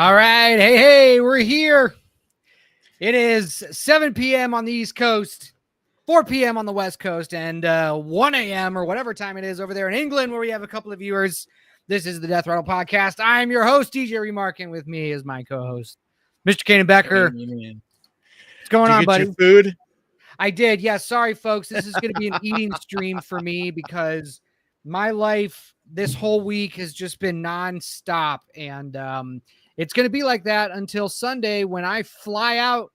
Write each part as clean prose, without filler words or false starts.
All right. Hey, we're here. It is 7 p.m. on the East Coast, 4 p.m. on the West Coast, and 1 a.m. or whatever time it is over there in England where we have a couple of viewers. This is the Death Rattle Podcast. I'm your host, DJ Remark, and with me is my co-host, Mr. Kanan Becker. What's going on, buddy? Your food? I did. Yeah, sorry, folks. This is going to be an eating stream for me because my life this whole week has just been nonstop, and it's going to be like that until Sunday when I fly out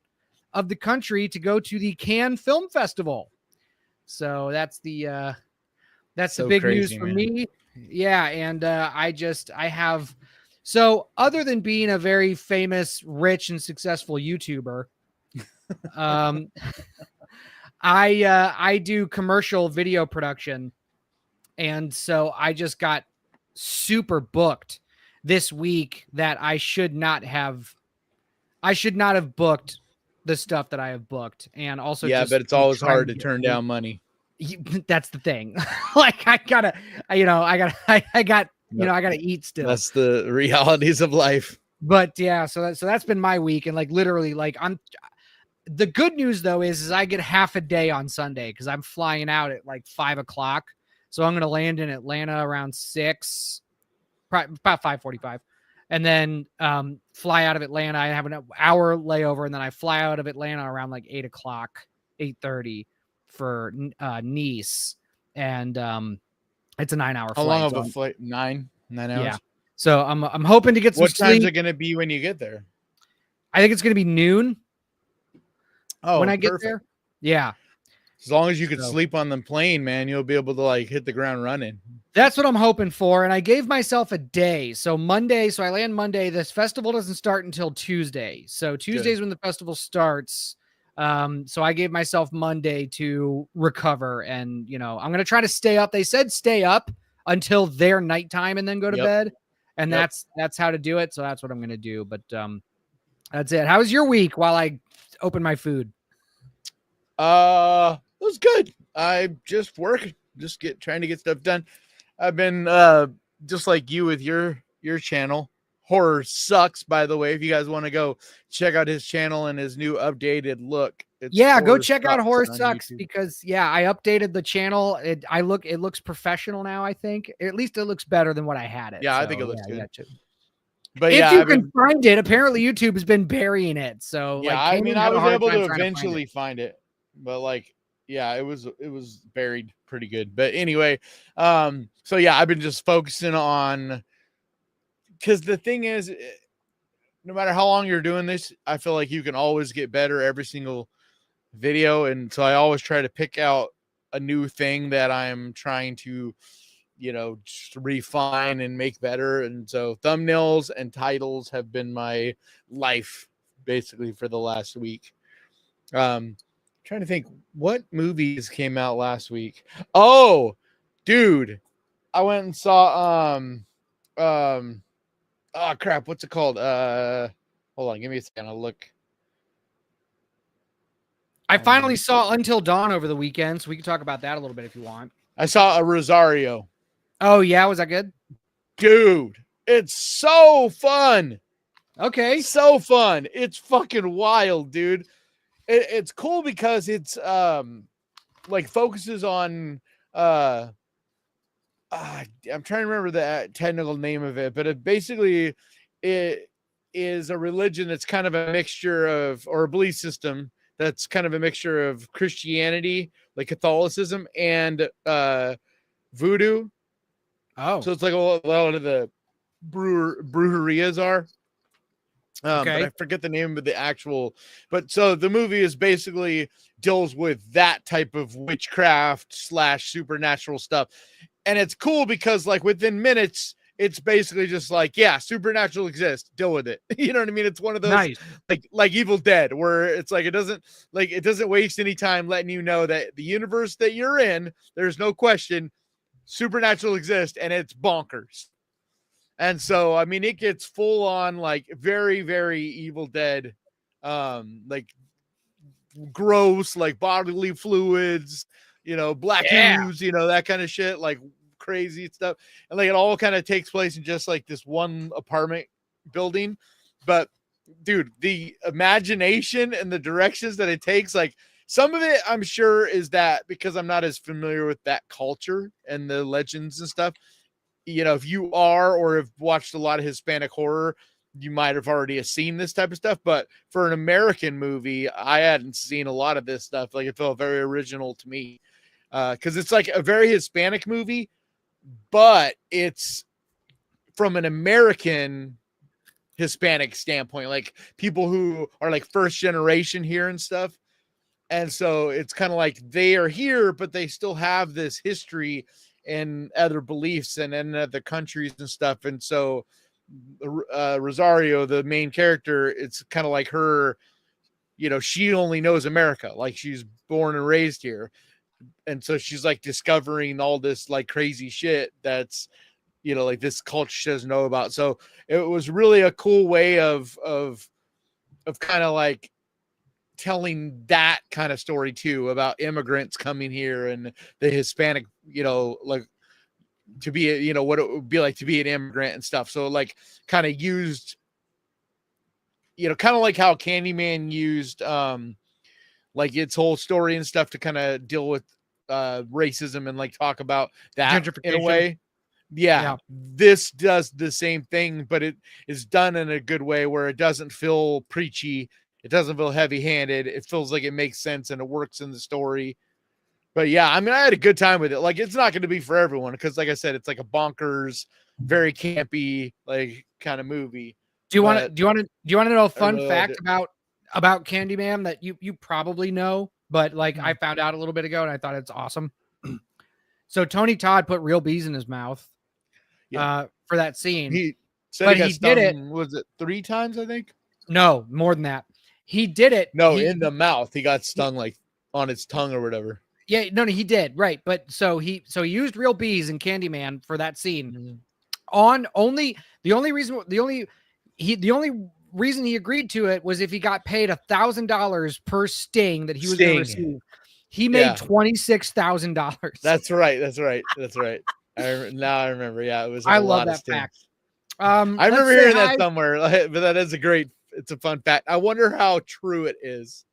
of the country to go to the Cannes Film Festival. So that's the big news for me. Yeah, and I have so other than being a very famous, rich, and successful YouTuber, I do commercial video production, and so I just got super booked this week that I should not have booked the stuff that I have booked. And also, but it's always hard to turn down money. That's the thing. Like I gotta eat still. That's the realities of life. But yeah, so that's been my week. And like, literally, like the good news though is I get half a day on Sunday because I'm flying out at like 5 o'clock. So I'm going to land in Atlanta around 6, about 5:45, and then fly out of Atlanta. I have an hour layover, and then I fly out of Atlanta around like 8 o'clock, 8:30 for Nice, and it's a 9-hour flight. How long of a flight? 9 hours. Yeah. So I'm hoping to get some sleep. What time's it going to be when you get there? I think it's going to be noon. Oh, when I get there. Yeah. As long as you could sleep on the plane, man, you'll be able to like hit the ground running. That's what I'm hoping for. And I gave myself a day. So Monday, so I land Monday. This festival doesn't start until Tuesday. So Tuesday's when the festival starts. So I gave myself Monday to recover. And, you know, I'm going to try to stay up. They said stay up until their nighttime and then go to bed. And that's how to do it. So that's what I'm going to do. But that's it. How was your week while I open my food? It was good. I just work, trying to get stuff done. I've been just like you with your channel. Horror Sucks, by the way. If you guys want to go check out his channel and his new updated look. Go check out Horror Sucks because I updated the channel. It looks professional now, I think. At least it looks better than what I had it. Yeah, so, I think it looks good. But if you can find it, apparently YouTube has been burying it. So yeah, I was able to eventually find it. But like, yeah, it was buried pretty good. But anyway, so yeah, I've been just focusing on, because the thing is, no matter how long you're doing this, I feel like you can always get better every single video. And so I always try to pick out a new thing that I'm trying to, just refine and make better. And so thumbnails and titles have been my life basically for the last week. Trying to think what movies came out last week. Oh, dude, I went and saw oh crap, what's it called? Hold on, give me a second. I'll look. I finally saw Until Dawn over the weekend, so we can talk about that a little bit if you want. I saw a Rosario. Oh yeah, was that good? Dude, it's so fun. Okay. So fun. It's fucking wild, dude. It's cool because it's like focuses on I'm trying to remember the technical name of it, but it is a religion that's kind of a mixture of, or a belief system that's kind of a mixture of Christianity, like Catholicism, and voodoo. Oh, so it's like a lot of the brujerias are. But I forget the name of the actual, but so the movie is basically deals with that type of witchcraft / supernatural stuff. And it's cool because like within minutes, it's basically just like, yeah, supernatural exists, deal with it. You know what I mean? It's one of those like Evil Dead, where it's like, it doesn't waste any time letting you know that the universe that you're in, there's no question supernatural exists and it's bonkers. And so, I mean, it gets full on like very, very Evil Dead, like gross, like bodily fluids, black ooze, that kind of shit, like crazy stuff. And like it all kind of takes place in just like this one apartment building. But dude, the imagination and the directions that it takes, like some of it, I'm sure is that because I'm not as familiar with that culture and the legends and stuff. You know, if you are or have watched a lot of Hispanic horror, you might have already seen this type of stuff. But for an American movie, I hadn't seen a lot of this stuff. Like it felt very original to me because it's like a very Hispanic movie, but it's from an American Hispanic standpoint, like people who are like first generation here and stuff. And so it's kind of like they are here, but they still have this history and other beliefs and in other countries and stuff. And so Rosario, the main character, it's kind of like her, you know, she only knows America, like she's born and raised here. And so she's like discovering all this like crazy shit that's, you know, like this culture she doesn't know about. So it was really a cool way of kind of like telling that kind of story too, about immigrants coming here and the Hispanic, you know, like to be, you know, what it would be like to be an immigrant and stuff. So like kind of used, you know, kind of like how Candyman used like its whole story and stuff to kind of deal with racism and like talk about that in a way. Yeah, this does the same thing, but it is done in a good way where it doesn't feel preachy. It doesn't feel heavy-handed. It feels like it makes sense and it works in the story. But yeah, I mean, I had a good time with it. Like, it's not going to be for everyone because, like I said, it's like a bonkers, very campy, like kind of movie. Do you want to know a fun fact about Candyman that you probably know, but like I found out a little bit ago and I thought it's awesome. So Tony Todd put real bees in his mouth for that scene. He said he did it. Was it 3 times? I think. No, more than that. He did it. No, in the mouth. He got stung like on his tongue or whatever. Yeah, no, he did. Right. But so he used real bees in Candyman for that scene. The only reason he agreed to it was if he got paid $1,000 per sting that he was going to receive. He made $26,000. That's right. Now I remember. Yeah, it was. I love that fact. I remember hearing that somewhere, but that is it's a fun fact. I wonder how true it is.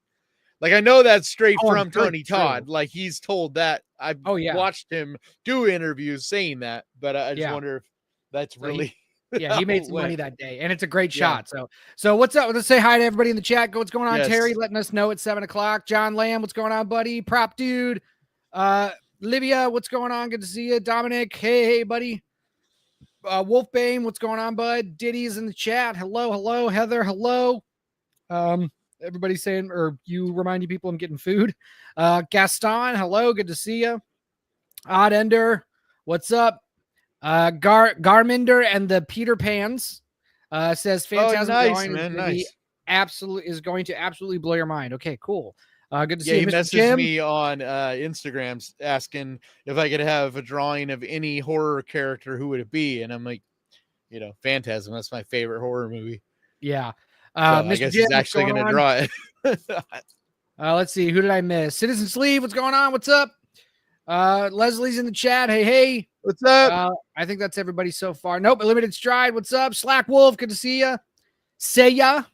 Like, I know that's straight from Tony Todd. Like, he's told that. I've watched him do interviews saying that, but I just wonder if that's really. He made some money that day, and it's a great shot. So what's up? Let's say hi to everybody in the chat. What's going on, Terry? Letting us know it's 7:00. John Lamb, what's going on, buddy? Prop dude. Livia, what's going on? Good to see you. Dominic, hey, buddy. Wolfbane, what's going on, bud? Diddy's in the chat. Hello. Heather, hello. Everybody's saying, or you reminding people I'm getting food. Gaston, hello. Good to see you. Odd Ender, what's up? Garminder and the Peter Pans says Phantasm is going to absolutely blow your mind. Okay, cool. Good to see you. He messaged me on Instagram asking if I could have a drawing of any horror character, who would it be? And I'm like, you know, Phantasm. That's my favorite horror movie. Yeah. I guess he's actually going to draw it. Let's see. Who did I miss? Citizen Sleeve, what's going on? What's up? Leslie's in the chat. Hey. What's up? I think that's everybody so far. Nope. Limited Stride. What's up? Slack Wolf. Good to see you. Seiya.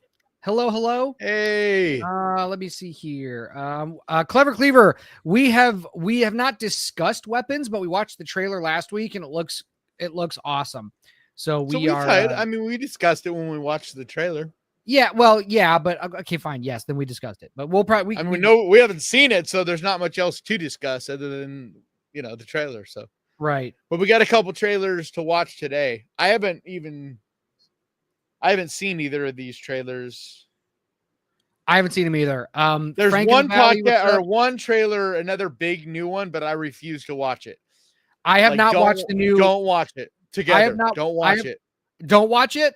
Hello. Hey. Let me see here. Clever Cleaver. We have not discussed weapons, but we watched the trailer last week and it looks awesome. So we are. I mean, we discussed it when we watched the trailer. Yeah, well, yeah, but okay, fine. Yes, then we discussed it. But we'll probably. We haven't seen it, so the's not much else to discuss other than, you know, the trailer. So right. But we got a couple trailers to watch today. I haven't seen either of these trailers. I haven't seen them either. There's one podcast or one trailer, another big new one, but I refuse to watch it. I have not watched the new. Don't watch it together. Don't watch it. Don't watch it.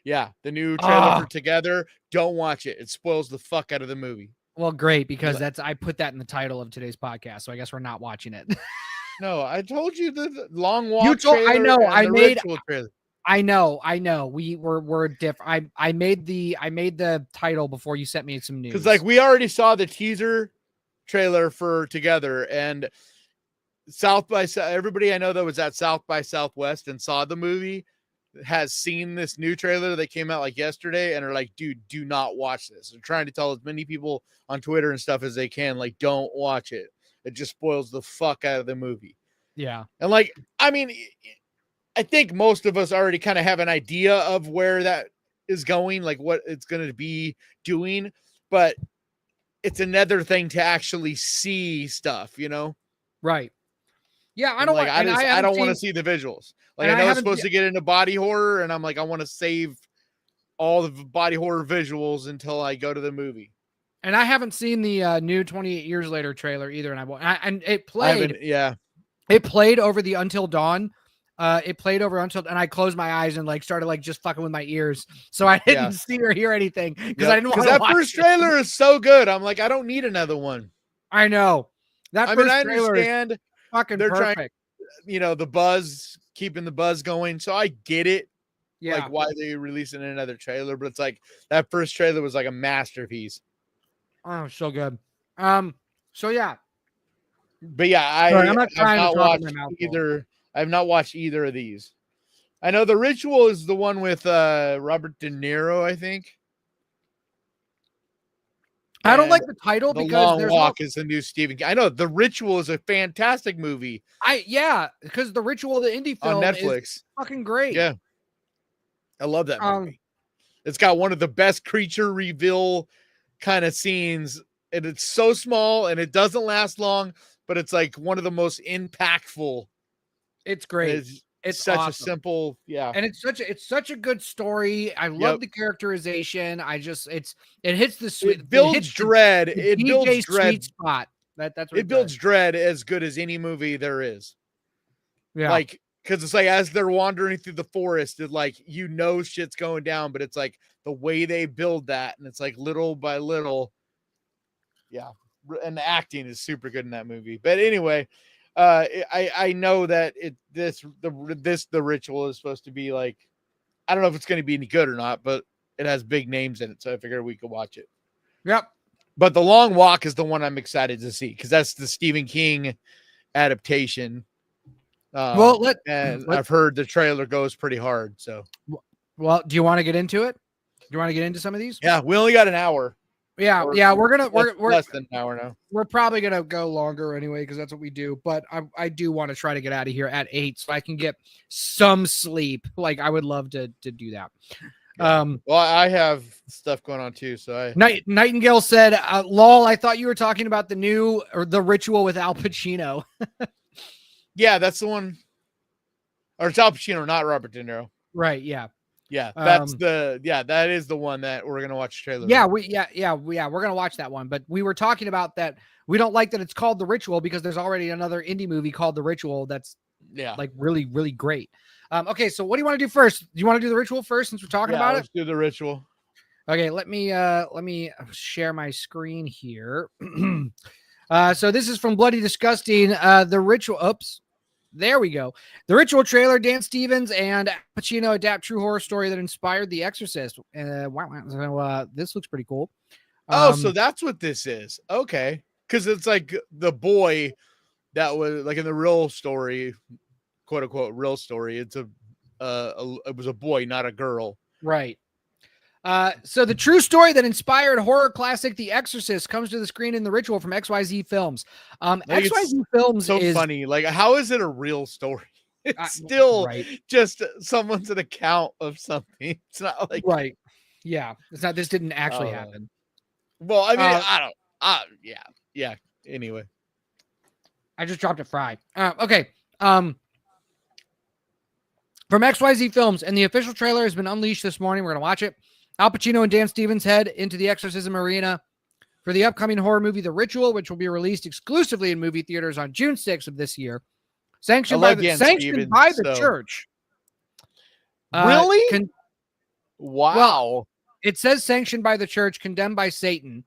Yeah, the new trailer for Together. Don't watch it. It spoils the fuck out of the movie. Well, great, because I put that in the title of today's podcast, so I guess we're not watching it. No, I told you the long walk. I know. I know. We're different. I made the title before you sent me some news. Because like we already saw the teaser trailer for Together, and South by South. Everybody I know that was at South by Southwest and saw the movie, has seen this new trailer that came out like yesterday and are like, dude, do not watch this. They're trying to tell as many people on Twitter and stuff as they can, like, don't watch it. It just spoils the fuck out of the movie. Yeah. And like, I mean, I think most of us already kind of have an idea of where that is going, like what it's going to be doing, but it's another thing to actually see stuff, you know? Right. Yeah, I And don't like, want. I don't want to see the visuals. Like, I know it's supposed to get into body horror, and I'm like, I want to save all the body horror visuals until I go to the movie. And I haven't seen the new 28 Years Later trailer either, and it played. Yeah, it played over the Until Dawn. It played over Until, and I closed my eyes and like started like just fucking with my ears, so I didn't see or hear anything because I didn't want to. That first trailer is so good. I'm like, I don't need another one. I know that. I understand. Is fucking they're perfect. Trying, you know, the buzz, keeping the buzz going. So I get it. Yeah. Like why they releasing another trailer, but it's like that first trailer was like a masterpiece. Oh, so good. So yeah. But yeah, I'm not trying to talk watched either. I have not watched either of these. I know The Ritual is the one with Robert De Niro, I think. I don't like the title because Long Walk is the new Stephen King. I know The Ritual is a fantastic movie. Because The Ritual, the indie film on Netflix, is fucking great. Yeah, I love that movie. It's got one of the best creature reveal kind of scenes, and it's so small and it doesn't last long, but it's like one of the most impactful. It's great. It's such awesome. A simple, and it's such a good story. I love the characterization. It hits the sweet. It builds dread. It builds dread. Sweet spot. That's what it builds dread as good as any movie there is. Yeah, like because it's like as they're wandering through the forest, it's like shit's going down, but it's like the way they build that, and it's like little by little. Yeah, and the acting is super good in that movie. But anyway. I know that the Ritual is supposed to be like, I don't know if it's going to be any good or not, but it has big names in it, so I figured we could watch it. Yep. But The Long Walk is the one I'm excited to see because that's the Stephen King adaptation. I've heard the trailer goes pretty hard. So, well, do you want to get into it? Do you want to get into some of these? Yeah, we only got an hour. We're less than an hour now. We're probably gonna go longer anyway because that's what we do. But I do want to try to get out of here at 8 so I can get some sleep. Like I would love to do that. Well, I have stuff going on too. So Nightingale said, "Lol, I thought you were talking about the Ritual with Al Pacino." Yeah, that's the one. Or it's Al Pacino, not Robert De Niro. Right? Yeah. Yeah, that's that is the one that we're gonna watch the trailer. Yeah, we're gonna watch that one. But we were talking about that. We don't like that it's called The Ritual because there's already another indie movie called The Ritual that's like really, really great. Okay, so what do you want to do first? Do you want to do The Ritual first since we're talking about let's do The Ritual. Okay, let me share my screen here. So this is from Bloody Disgusting. The Ritual. Oops. There we go. The Ritual trailer, Dan Stevens and Pacino adapt true horror story that inspired The Exorcist. So, this looks pretty cool. So that's what this is. Okay. Because it's like the boy that was like in the real story, quote unquote, real story. It's it was a boy, not a girl. Right. So the true story that inspired horror classic The Exorcist comes to the screen in The Ritual from XYZ Films. XYZ Films is funny. Like, how is it a real story? It's still just someone's an account of something. It's not like Yeah, it's not. This didn't actually happen. Well, I mean, I don't. Yeah. Anyway, I just dropped a fry. Okay. From XYZ Films, and the official trailer has been unleashed this morning. We're gonna watch it. Al Pacino and Dan Stevens head into the exorcism arena for the upcoming horror movie The Ritual, which will be released exclusively in movie theaters on June 6th of this year. Sanctioned by the church. Really? Wow. Well, it says sanctioned by the church, condemned by Satan,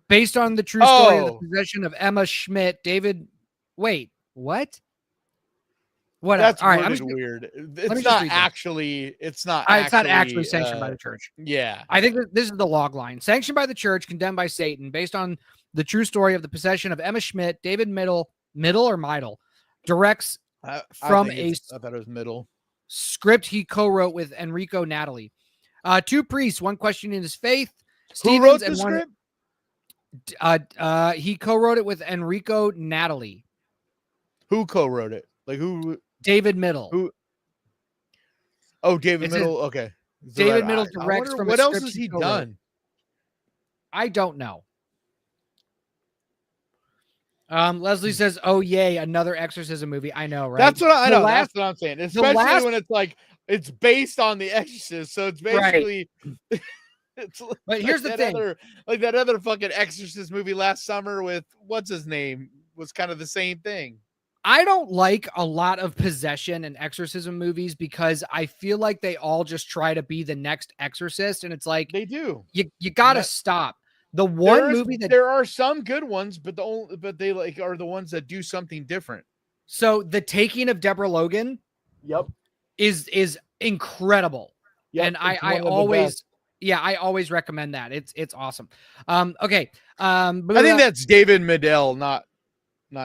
based on the true story of the possession of Emma Schmidt, David. Wait, what? What? That's all right, weird. It's not actually sanctioned by the church. Yeah. I think this is the log line. Sanctioned by the church, condemned by Satan, based on the true story of the possession of Emma Schmidt, David Middle or Meidel, directs I thought it was Middle. Script he co-wrote with Enrico Natali. Two priests, one questioning his faith. Who wrote the script? He co-wrote it with Enrico Natali. Who co-wrote it? Like who? David Middle. Who? Oh, David Middle. Okay. David Middle directs from. What else has he done? I don't know. Leslie says, "Oh yay, another exorcism movie." I know, right? That's what I know. That's what I'm saying. Especially when it's like it's based on The Exorcist, so it's basically. Right. It's but like here's the thing, like that other fucking Exorcist movie last summer with what's his name was kind of the same thing. I don't like a lot of possession and exorcism movies because I feel like they all just try to be the next Exorcist, and it's like they do. You gotta stop. The one movie that there are some good ones, but they like are the ones that do something different. So The Taking of Deborah Logan, is incredible, and I always recommend that. It's awesome. Okay. I think that's David Middle, not.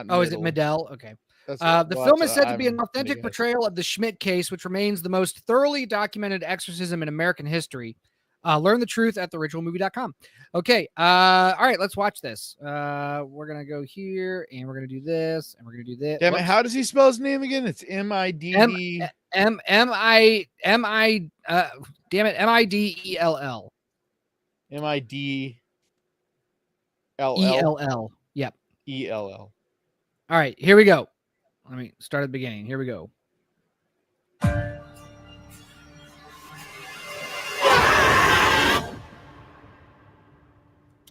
Oh, is it Middle? Okay. The film is said to be an authentic portrayal of the Schmidt case, which remains the most thoroughly documented exorcism in American history. Learn the truth at theritualmovie.com. Okay. All right, let's watch this. We're going to go here and we're going to do this and we're going to do this. Damn it. How does he spell his name again? It's M-I-D-D. M-I-D-E-L-L. M-I-D-L-L. E-L-L. Yep. E-L-L. All right, here we go. Let me start at the beginning. Here we go.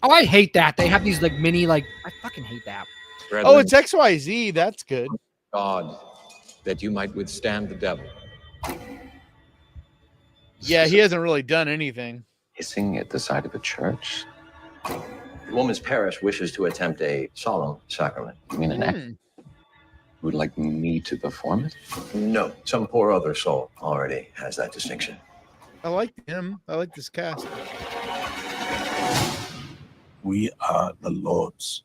Oh, I hate that. They have these like mini, like, I fucking hate that. Oh, it's XYZ. That's good. God, that you might withstand the devil. Yeah, he hasn't really done anything. Hissing at the side of a church. The woman's parish wishes to attempt a solemn sacrament. You mean an act? Would like me to perform it? No, some poor other soul already has that distinction. I like him. I like this cast. We are the Lord's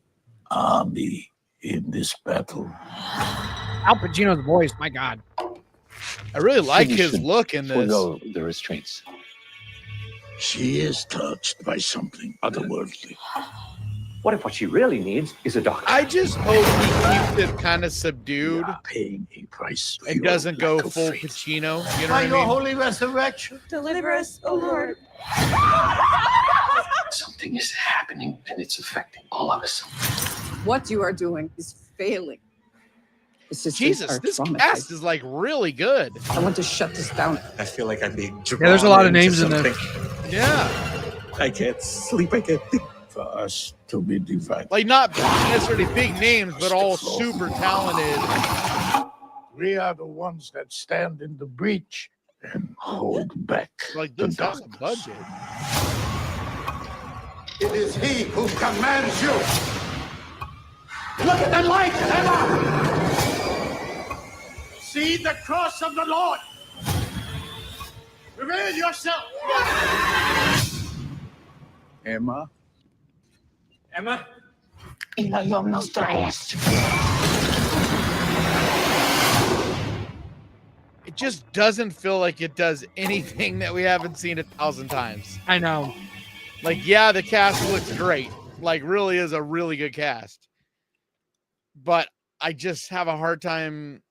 army in this battle. Al Pacino's voice, my God. I really like his look in this. Forgo the restraints. She is touched by something otherworldly. What if what she really needs is a doctor? I just hope he keeps it kind of subdued. We are paying a price. It doesn't go full Pacino. You know what I mean? Your holy resurrection. Deliver us, O Lord. Something is happening and it's affecting all of us. What you are doing is failing. Jesus, this cast is like really good. I want to shut this down. I feel like I'm being drawn. Yeah, there's a lot of names in there. Yeah. I can't sleep. I can't think. For us to be divided. Like not necessarily big names, but all super talented. We are the ones that stand in the breach and hold back. Like this has a budget. It is he who commands you. Look at the light, Emma! See the cross of the Lord. Reveal yourself. Emma? Emma? It just doesn't feel like it does anything that we haven't seen 1,000 times. I know. Like, yeah, the cast looks great. Like, really is a really good cast. But I just have a hard time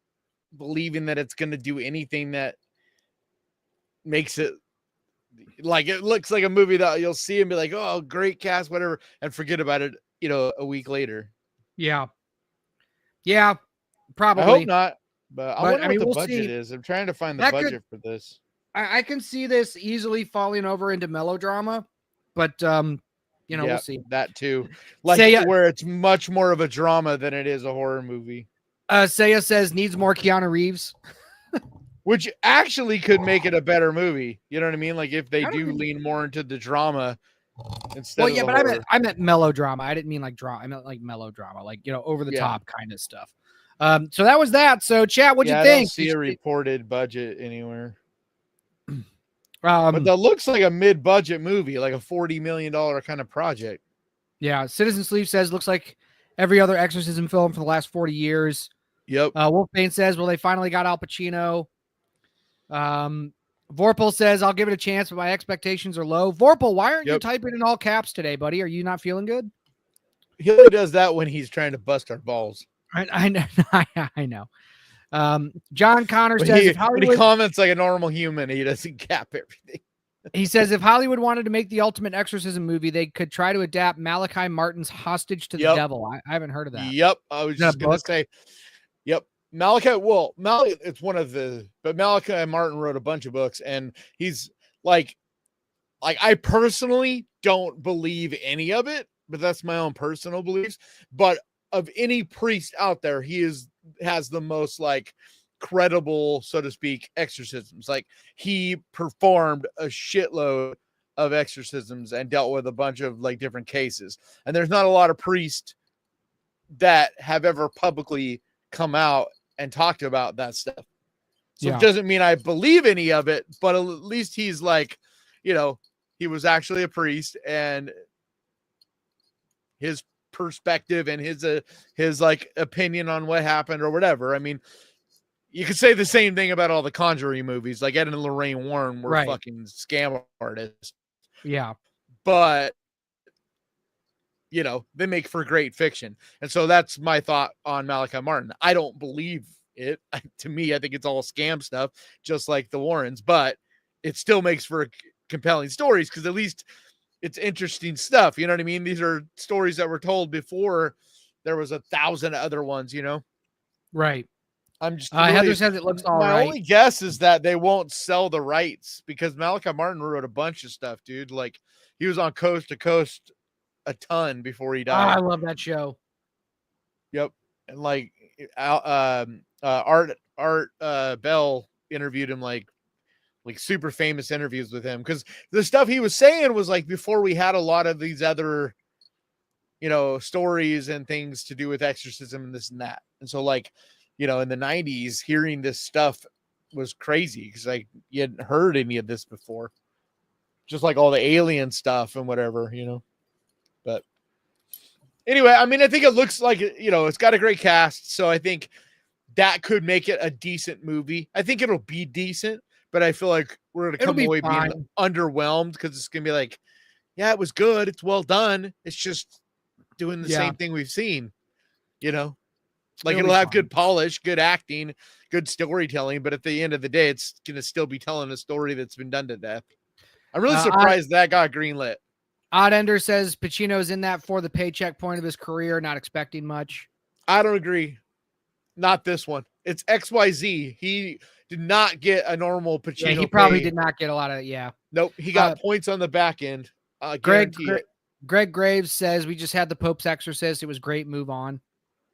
believing that it's going to do anything that makes it like it looks like a movie that you'll see and be like, oh, great cast, whatever, and forget about it, a week later. Yeah, probably. I hope not, but I wonder what the we'll budget see. is. I'm trying to find the budget for this. I can see this easily falling over into melodrama, but we'll see. That too. Like where it's much more of a drama than it is a horror movie. Saya says needs more Keanu Reeves. Which actually could make it a better movie. You know what I mean? Like if they do lean more into the drama instead of the horror. I meant melodrama. I didn't mean like drama. I meant like melodrama, like, over the top kind of stuff. So that was that. So chat, what'd you think? I don't see a reported budget anywhere. But that looks like a mid-budget movie, like a $40 million kind of project. Yeah. Citizen Sleep says looks like every other exorcism film for the last 40 years. Yep. Wolfbane says, well, they finally got Al Pacino. Vorpal says, I'll give it a chance, but my expectations are low. Vorpal, why aren't you typing in all caps today, buddy? Are you not feeling good? He only does that when he's trying to bust our balls. I know. I know. John Connor When says, he, if Hollywood, when he comments like a normal human, he doesn't cap everything. he says, if Hollywood wanted to make the ultimate exorcism movie, they could try to adapt Malachi Martin's Hostage to the Devil. I haven't heard of that. Yep. I was just going to say, yep. Malachi, it's one of but Malachi Martin wrote a bunch of books, and he's like I personally don't believe any of it, but that's my own personal beliefs. But of any priest out there, he has the most like credible, so to speak, exorcisms. Like he performed a shitload of exorcisms and dealt with a bunch of like different cases. And there's not a lot of priests that have ever publicly come out and talked about that stuff. So it doesn't mean I believe any of it, but at least he's like, he was actually a priest, and his perspective and his like opinion on what happened or whatever. I mean, you could say the same thing about all the Conjuring movies. Like Ed and Lorraine Warren were fucking scam artists. Yeah. But they make for great fiction. And so that's my thought on Malachi Martin. I don't believe it. To me, I think it's all scam stuff, just like the Warrens, but it still makes for compelling stories because at least it's interesting stuff. You know what I mean? These are stories that were told before there was 1,000 other ones, Right. I'm just Heather says it looks all right. My only guess is that they won't sell the rights because Malachi Martin wrote a bunch of stuff, dude. Like he was on Coast to Coast a ton before he died. I love that show. Yep. And like Art Bell interviewed him like super famous interviews with him because the stuff he was saying was like before we had a lot of these other stories and things to do with exorcism and this and that. And so like in the 90s hearing this stuff was crazy because like you hadn't heard any of this before, just like all the alien stuff and whatever. But anyway, I mean, I think it looks like it's got a great cast, so I think that could make it a decent movie. I think it'll be decent, but I feel like we're going to come away being underwhelmed because it's going to be like, yeah, it was good. It's well done. It's just doing the same thing we've seen, like it'll have good polish, good acting, good storytelling. But at the end of the day, it's going to still be telling a story that's been done to death. I'm really surprised that got greenlit. Odd Ender says Pacino's in that for the paycheck point of his career, not expecting much. I don't agree. Not this one. It's XYZ. He did not get a normal Pacino. Yeah, he probably did not get a lot of, Nope. He got points on the back end. Greg Graves says we just had the Pope's Exorcist. It was great. Move on.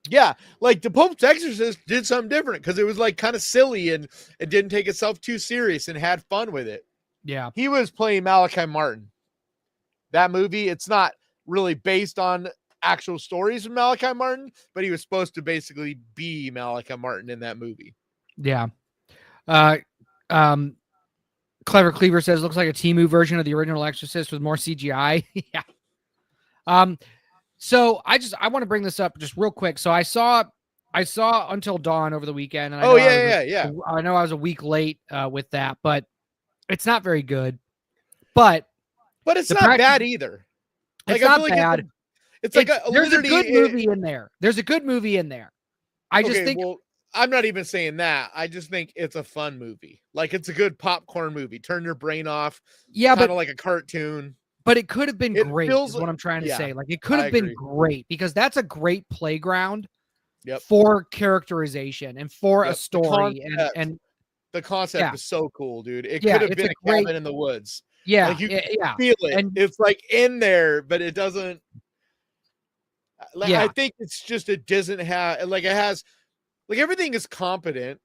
Yeah. Like the Pope's Exorcist did something different because it was like kind of silly and it didn't take itself too serious and had fun with it. Yeah. He was playing Malachi Martin. That movie, it's not really based on actual stories of Malachi Martin, but he was supposed to basically be Malachi Martin in that movie. Yeah. Clever Cleaver says looks like a Temu version of the original Exorcist with more CGI. Yeah. So I want to bring this up just real quick. So I saw Until Dawn over the weekend. And I know I was a week late with that, but it's not very good. But it's not bad either. Like, it's not bad. There's a good movie in there. There's a good movie in there. I just think. Well, I'm not even saying that. I just think it's a fun movie. Like it's a good popcorn movie. Turn your brain off. Yeah, kind of like a cartoon. But it could have been great. Is what I'm trying to say. Like it could have been great because that's a great playground for characterization and for a story. And the concept is so cool, dude. It could have been a cabin in the woods. Yeah, like you feel it. And it's like in there, but it doesn't. Like, I think it's just it doesn't have like it has like everything is competent.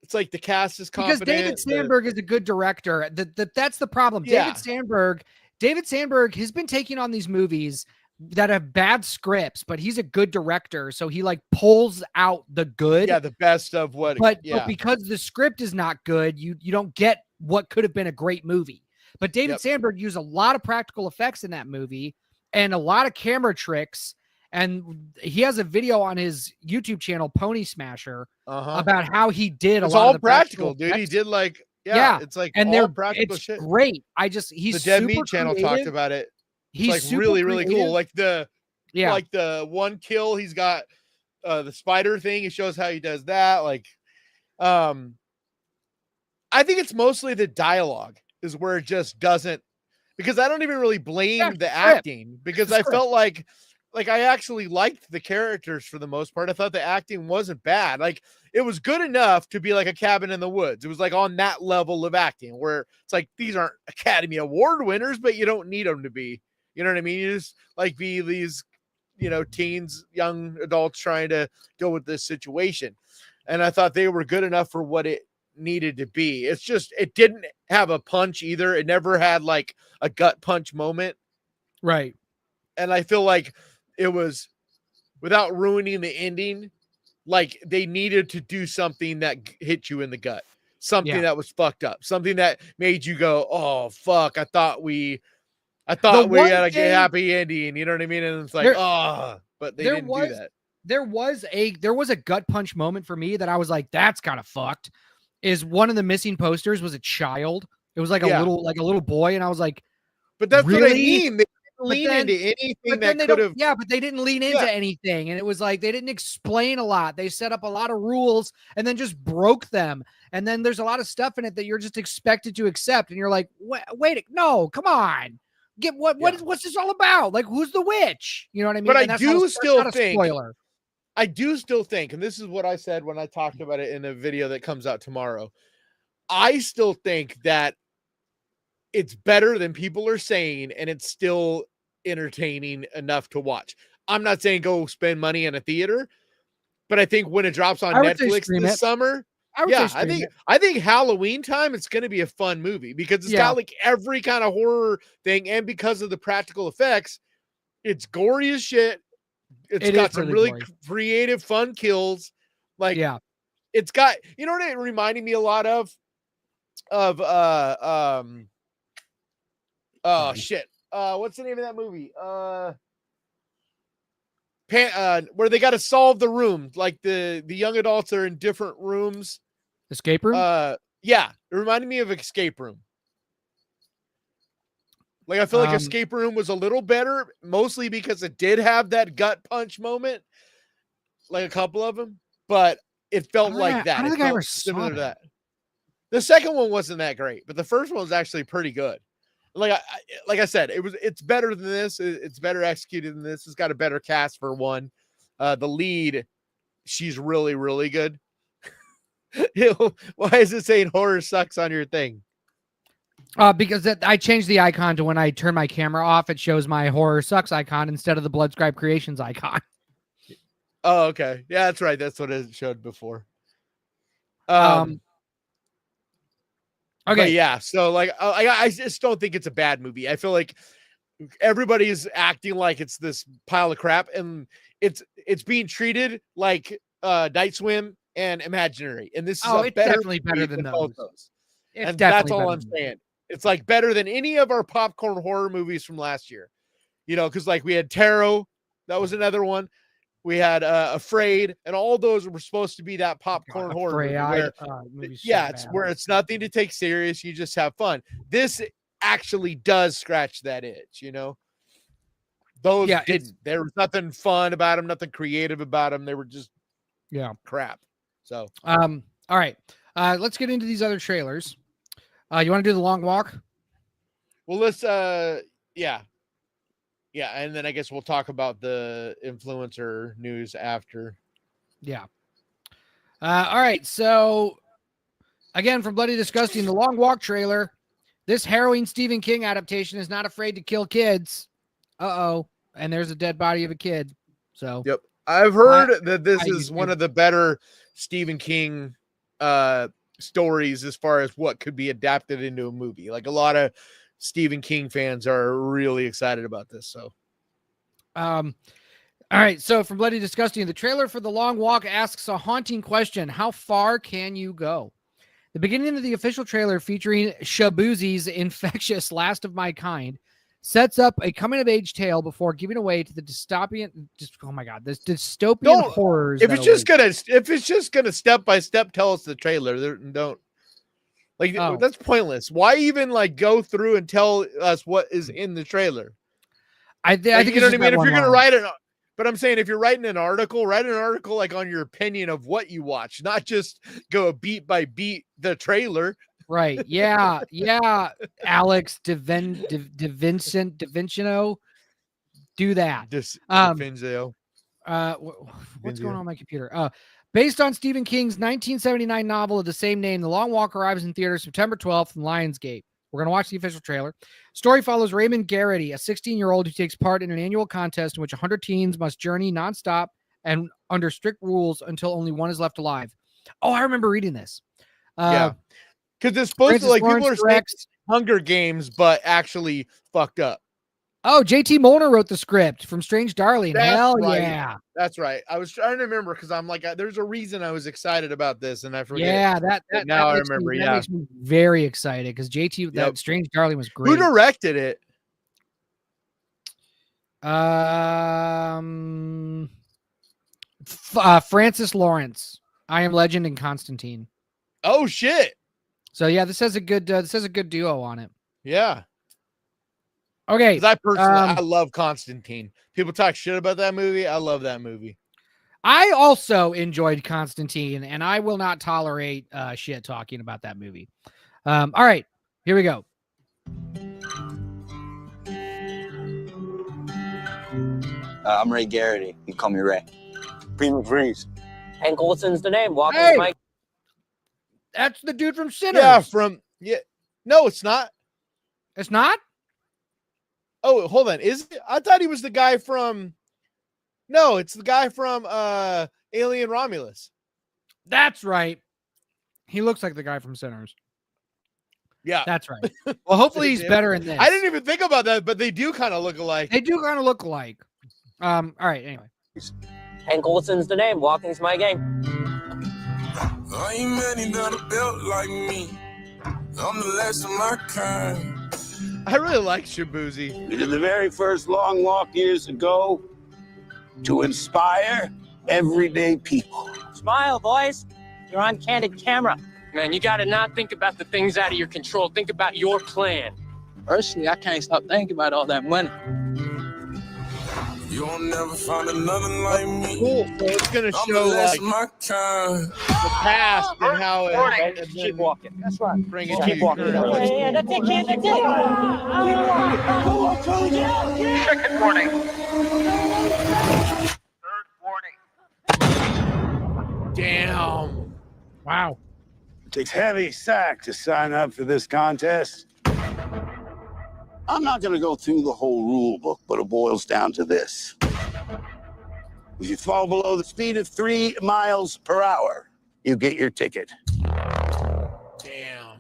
It's like the cast is competent. Because David Sandberg is a good director. That's the problem. David Sandberg has been taking on these movies that have bad scripts, but he's a good director, so he like pulls out the good. Yeah, the best of what. But because the script is not good, you don't get what could have been a great movie. But David Sandberg used a lot of practical effects in that movie and a lot of camera tricks. And he has a video on his YouTube channel, Pony Smasher, about how he did it's a lot all of the practical, dude. He did like Yeah, it's like and all practical it's shit. great. He's The Dead super Meat channel talked creative. about it. He's Like super really, really creative. cool. Like the one kill he's got, the spider thing. He shows how he does that. Like, I think it's mostly the dialogue is where it just doesn't, because I don't even really blame the acting, because I felt like I actually liked the characters for the most part. I thought the acting wasn't bad. Like, it was good enough to be like a Cabin in the Woods. It was like on that level of acting where it's like, these aren't Academy Award winners, but you don't need them to be. You know what I mean? You just like be these, teens, young adults trying to deal with this situation. And I thought they were good enough for what it needed to be. It's just, it didn't have a punch either. It never had like a gut punch moment. Right. And I feel like it was, without ruining the ending, like they needed to do something that hit you in the gut, something that was fucked up, something that made you go, oh fuck, I thought we had a happy ending, you know what I mean? And it's like, but they didn't do that. There was a gut punch moment for me that I was like, that's kind of fucked. Is one of the missing posters was a child. It was like a little boy, and I was like, but that's really? what I mean. They didn't lean into anything that could have. Yeah, but they didn't lean into anything, and it was like they didn't explain a lot. They set up a lot of rules and then just broke them. And then there's a lot of stuff in it that you're just expected to accept, and you're like, wait, no, come on. What's this all about? Like, who's the witch? You know what I mean? But I do still think, and this is what I said when I talked about it in a video that comes out tomorrow. I still think that it's better than people are saying, and it's still entertaining enough to watch. I'm not saying go spend money in a theater, but I think when it drops on Netflix this summer, I think Halloween time, it's going to be a fun movie because it's got like every kind of horror thing, and because of the practical effects, it's gory as shit. It's got some really creative, fun kills. Like, it's got, you know what it reminded me a lot of? What's the name of that movie? Where they got to solve the room. Like the young adults are in different rooms. Escape Room? Yeah. It reminded me of Escape Room. Like, I feel like Escape Room was a little better, mostly because it did have that gut punch moment, like a couple of them, but it felt like that. I don't think I ever saw similar to that. The second one wasn't that great, but the first one was actually pretty good. Like I said, it's better than this. It's better executed than this. It's got a better cast for one. The lead, she's really, really good. Why is it saying horror sucks on your thing? Because I changed the icon to when I turn my camera off, it shows my horror sucks icon instead of the Bloodscribe Creations icon. Oh, okay. Yeah, that's right. That's what it showed before. Okay. Yeah. So like, I just don't think it's a bad movie. I feel like everybody's acting like it's this pile of crap, and it's being treated like Night Swim and Imaginary. And this is definitely better than those. And that's all I'm saying. It's like better than any of our popcorn horror movies from last year, because like we had Tarot, that was another one. We had Afraid, and all those were supposed to be that popcorn horror movie where, it's where it's nothing to take serious. You just have fun. This actually does scratch that itch, Those didn't. There was nothing fun about them, nothing creative about them. They were just crap. So all right. Let's get into these other trailers. You want to do the long walk? Well, let's yeah, and then I guess we'll talk about the influencer news after. Yeah. All right. So again, from Bloody Disgusting, the Long Walk trailer. This harrowing Stephen King adaptation is not afraid to kill kids. And there's a dead body of a kid. So yep, I've heard that this is one of the better Stephen King stories as far as what could be adapted into a movie. Like, a lot of Stephen King fans are really excited about this. So all right, so from Bloody Disgusting, the trailer for The Long Walk asks a haunting question: how far can you go? The beginning of the official trailer, featuring Shabuzi's infectious Last of My Kind, sets up a coming-of-age tale before giving away to the dystopian. This dystopian horrors. If it's just gonna step by step tell us the trailer, don't. Like that's pointless. Why even like go through and tell us what is in the trailer? I think you know what I mean. If you're gonna write it, but I'm saying if you're writing an article, write an article like on your opinion of what you watch, not just go beat by beat the trailer. Right? Yeah, yeah. Alex DeVincino, do that. DeVincio. What's going on my computer? Based on Stephen King's 1979 novel of the same name, The Long Walk arrives in theaters September 12th from Lionsgate. We're going to watch the official trailer. Story follows Raymond Garrity, a 16-year-old who takes part in an annual contest in which 100 teens must journey nonstop and under strict rules until only one is left alive. Oh, I remember reading this. Yeah, because it's supposed Francis to like Lawrence people are saying Hunger Games, but actually fucked up. Oh, JT Molnar wrote the script from Strange Darling. Hell right. yeah. That's right. I was trying to remember because I'm like, there's a reason I was excited about this, and I forget. Yeah, now I remember. That makes me very excited because JT, that Strange Darling was great. Who directed it? Francis Lawrence. I Am Legend and Constantine. Oh shit. So yeah, this has a good duo on it. Yeah. Okay. I personally I love Constantine. People talk shit about that movie. I love that movie. I also enjoyed Constantine, and I will not tolerate shit talking about that movie. All right, here we go. I'm Ray Garrity. You can call me Ray. Prima Freeze. Hank Olsen's the name. Walking Hey! Mike. That's the dude from Sinners. Yeah, no, it's not. It's not? Oh, hold on. Is it? I thought he was the guy from. No, it's the guy from Alien Romulus. That's right. He looks like the guy from Sinners. Yeah, that's right. Well, hopefully he's better in this. I didn't even think about that, but they do kind of look alike. They do kind of look alike. All right. Anyway, Hank Olsen's the name. Walking's my game. I ain't many that are built like me. I'm the last of my kind. I really like Shabuzi. We did the very first long walk years ago to inspire everyday people. Smile, boys. You're on candid camera. Man, you gotta not think about the things out of your control. Think about your plan. Personally, I can't stop thinking about all that money. You'll never find another like me. Cool. So it's gonna show like the past and how it keep walking. That's right. Bring it Keep walking. Yeah, that's it, kid. That's it. Second warning. Third warning. Damn. Wow. It takes heavy sack to sign up for this contest. I'm not going to go through the whole rule book, but it boils down to this. If you fall below the speed of 3 miles per hour, you get your ticket. Damn.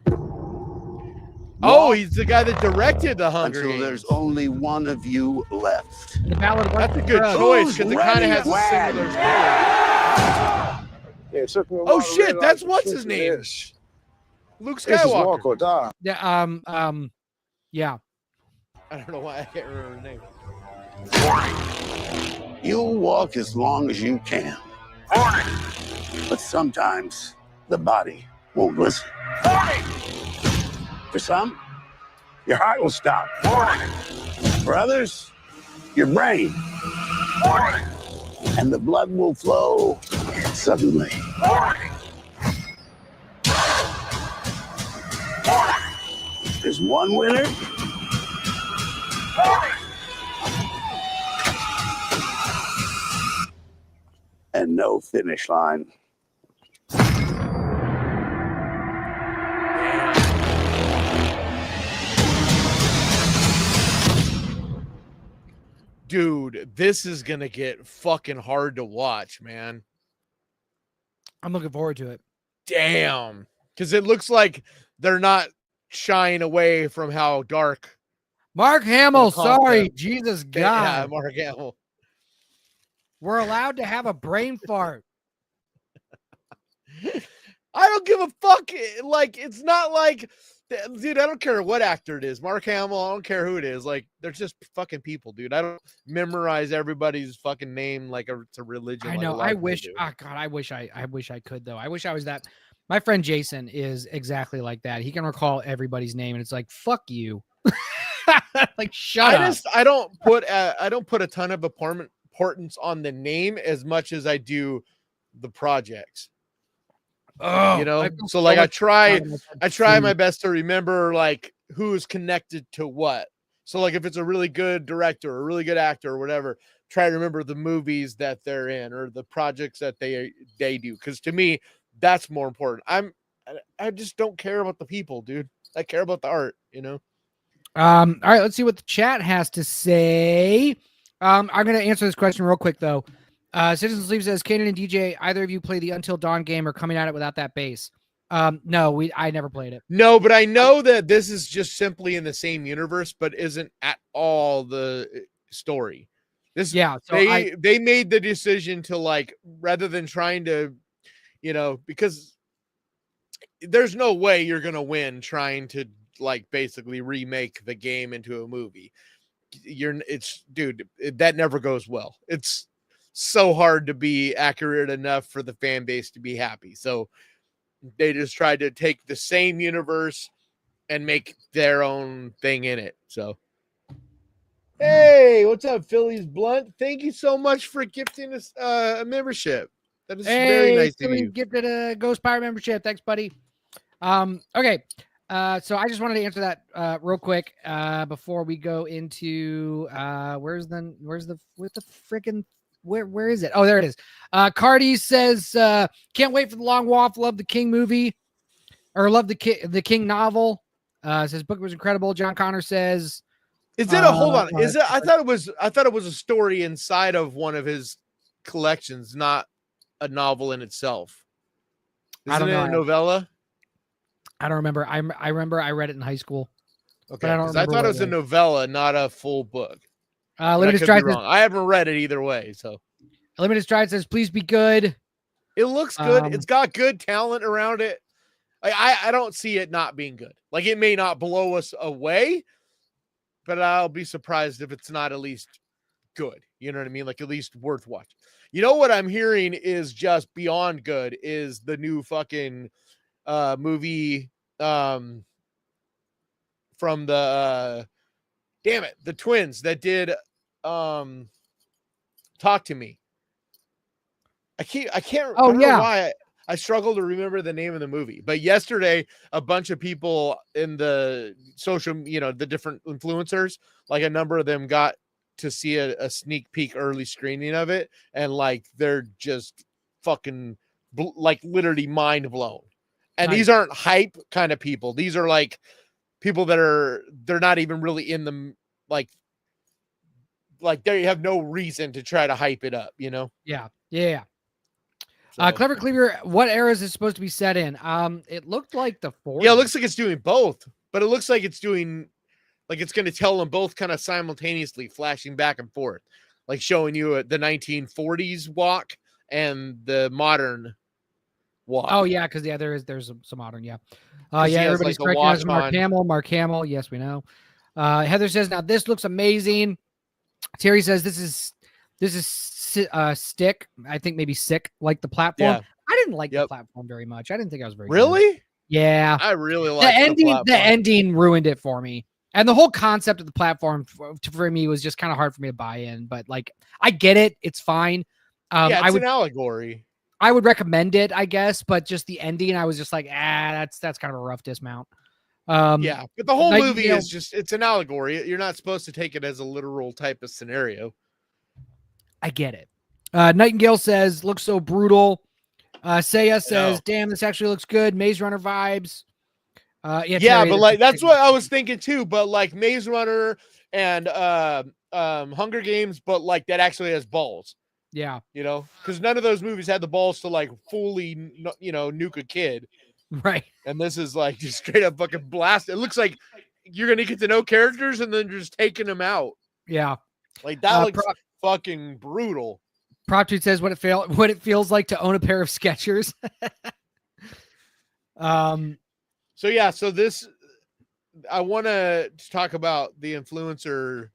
Oh, he's the guy that directed the Hunger Until Games. there's only one of you left. The Ballad of That's a good choice because it kind of has a similar story. Oh shit, that's what's his name? Luke Skywalker. Yeah. Yeah. I don't know why I can't remember his name. You'll walk as long as you can. But sometimes the body won't listen. For some, your heart will stop. For others, your brain. And the blood will flow suddenly. There's one winner. And no finish line. Dude, this is gonna get fucking hard to watch, man. I'm looking forward to it. Damn. Because it looks like they're not shying away from how dark. Mark Hamill, sorry. Jesus God. Yeah, Mark Hamill. We're allowed to have a brain fart. I don't give a fuck. Like, it's not like Dude, I don't care what actor it is. Mark Hamill, I don't care who it is. Like, they're just fucking people, dude. I don't memorize everybody's fucking name like it's a religion. I know. I wish. Oh God, I wish I could though. I wish I was that. My friend Jason is exactly like that. He can recall everybody's name, and it's like, fuck you. Like, shut up. I don't put a ton of importance on the name as much as I do the projects. Oh, you know, so like I try my best to remember like who's connected to what. So like if it's a really good director or a really good actor or whatever, try to remember the movies that they're in or the projects that they do. Because to me, that's more important. I just don't care about the people, dude. I care about the art, you know. All right, let's see what the chat has to say. I'm gonna answer this question real quick though. Citizen Sleep says, Kanan and DJ, either of you play the Until Dawn game or coming at it without that base? No, I never played it. No, but I know that this is just simply in the same universe, but isn't at all the story. So they made the decision to like, rather than trying to, you know, because there's no way you're gonna win trying to like basically remake the game into a movie. That never goes well. It's so hard to be accurate enough for the fan base to be happy. So they just tried to take the same universe and make their own thing in it. So, hey, what's up, Philly's Blunt? Thank you so much for gifting us a membership. That is very nice of you. Gifted a Ghost Pirate membership. Thanks, buddy. Okay. So I just wanted to answer that real quick before we go into where's the freaking where is it? Oh, there it is. Cardi says, can't wait for the long walk. Love the King movie, or love the King novel. Says book was incredible. John Connor says, is it a hold on? Is it? I thought it was a story inside of one of his collections, not a novel in itself. Isn't it a novella? I don't remember. I remember I read it in high school. Okay, I thought it was a novella, not a full book. Limited Stride says, I haven't read it either way. So Limited Stride says, please be good. It looks good. It's got good talent around it. I don't see it not being good. Like, it may not blow us away, but I'll be surprised if it's not at least good. You know what I mean? Like, at least worth watching. You know what I'm hearing is just beyond good is the new fucking movie from the the twins that did Talk to Me. I can't remember why I struggle to remember the name of the movie. But yesterday, a bunch of people in the social, the different influencers, like a number of them got to see a sneak peek early screening of it, and like they're just fucking like literally mind blown. And these aren't hype kind of people. These are like people that they're not even really in the like they have no reason to try to hype it up, you know? Yeah. So. Clever Cleaver, what era is it supposed to be set in? It looked like the 40s. Yeah, it looks like it's doing both, but it looks like it's doing like it's going to tell them both kind of simultaneously, flashing back and forth, like showing you the 1940s walk and the modern walk. Oh yeah, because there's some modern, yeah. Everybody's correcting us. Mark Hamill, yes, we know. Heather says, now this looks amazing. Terry says this is stick. I think maybe sick, like the platform. Yeah. I didn't like the platform very much. I didn't think I was very really good. Yeah. I really like the ending. The ending ruined it for me. And the whole concept of the platform for me was just kind of hard for me to buy in. But like, I get it. It's fine. It's an allegory. I would recommend it, I guess, but just the ending, I was just like, that's kind of a rough dismount. But the whole movie is just, it's an allegory. You're not supposed to take it as a literal type of scenario. I get it. Nightingale says, looks so brutal. Saya says, damn, this actually looks good. Maze Runner vibes. But like, that's what I was thinking too. But like Maze Runner and Hunger Games, but like that actually has balls. Yeah. Because none of those movies had the balls to like fully, nuke a kid. Right. And this is like just straight up fucking blast. It looks like you're going to get to know characters and then just taking them out. Yeah. Like that looks fucking brutal. Prop Tweet says what it feels like to own a pair of Skechers. So this I want to talk about the influencer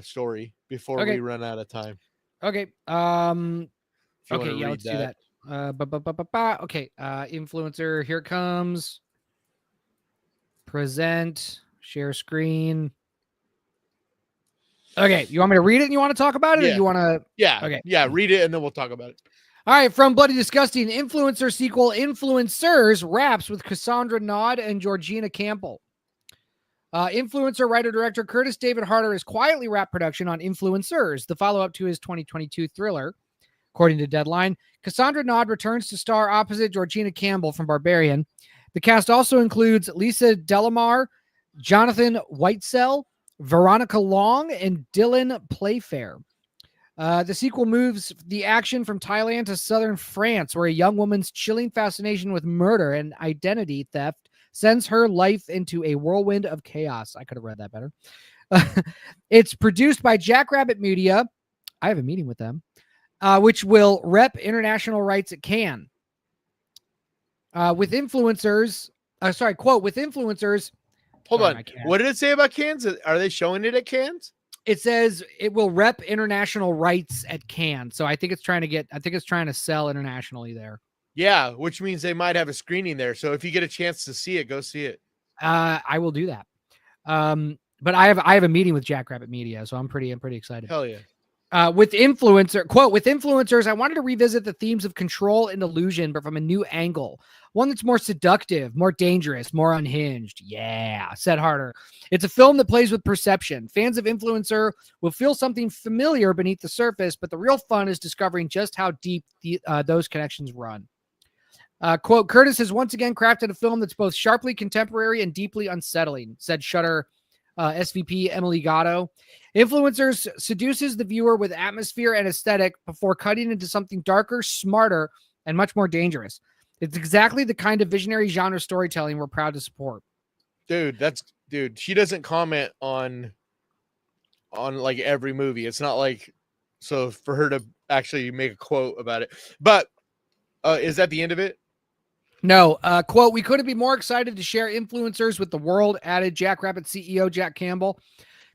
story before we run out of time. Okay. Okay, yeah, let's do that. Okay, influencer, here it comes. Present, share screen. Okay, you want me to read it and you want to talk about it, or you want to? Yeah. Okay. Yeah, read it and then we'll talk about it. All right, from Bloody Disgusting, influencer sequel Influencers wraps with Cassandra Nod and Georgina Campbell. Influencer writer-director Curtis David Harder has quietly wrapped production on Influencers, the follow-up to his 2022 thriller. According to Deadline, Cassandra Nod returns to star opposite Georgina Campbell from Barbarian. The cast also includes Lisa Delamar, Jonathan Whitesell, Veronica Long, and Dylan Playfair. The sequel moves the action from Thailand to southern France, where a young woman's chilling fascination with murder and identity theft sends her life into a whirlwind of chaos. I could have read that better. It's produced by Jackrabbit Media. I have a meeting with them, which will rep international rights at Cannes. With influencers, quote, with influencers. Hold on. What did it say about Cannes? Are they showing it at Cannes? It says it will rep international rights at Cannes. So I think it's trying to sell internationally there. Yeah, which means they might have a screening there. So if you get a chance to see it, go see it. I will do that. But I have a meeting with Jackrabbit Media, so I'm pretty excited. Hell yeah. With influencers, I wanted to revisit the themes of control and illusion, but from a new angle. One that's more seductive, more dangerous, more unhinged. Yeah, said Harder. It's a film that plays with perception. Fans of Influencer will feel something familiar beneath the surface, but the real fun is discovering just how deep those connections run. Quote, Curtis has once again crafted a film that's both sharply contemporary and deeply unsettling, said Shudder SVP Emily Gatto. Influencers seduces the viewer with atmosphere and aesthetic before cutting into something darker, smarter, and much more dangerous. It's exactly the kind of visionary genre storytelling we're proud to support. Dude, she doesn't comment on like every movie. It's not like, so for her to actually make a quote about it. But is that the end of it? No, quote, we couldn't be more excited to share Influencers with the world, added Jackrabbit CEO Jack Campbell.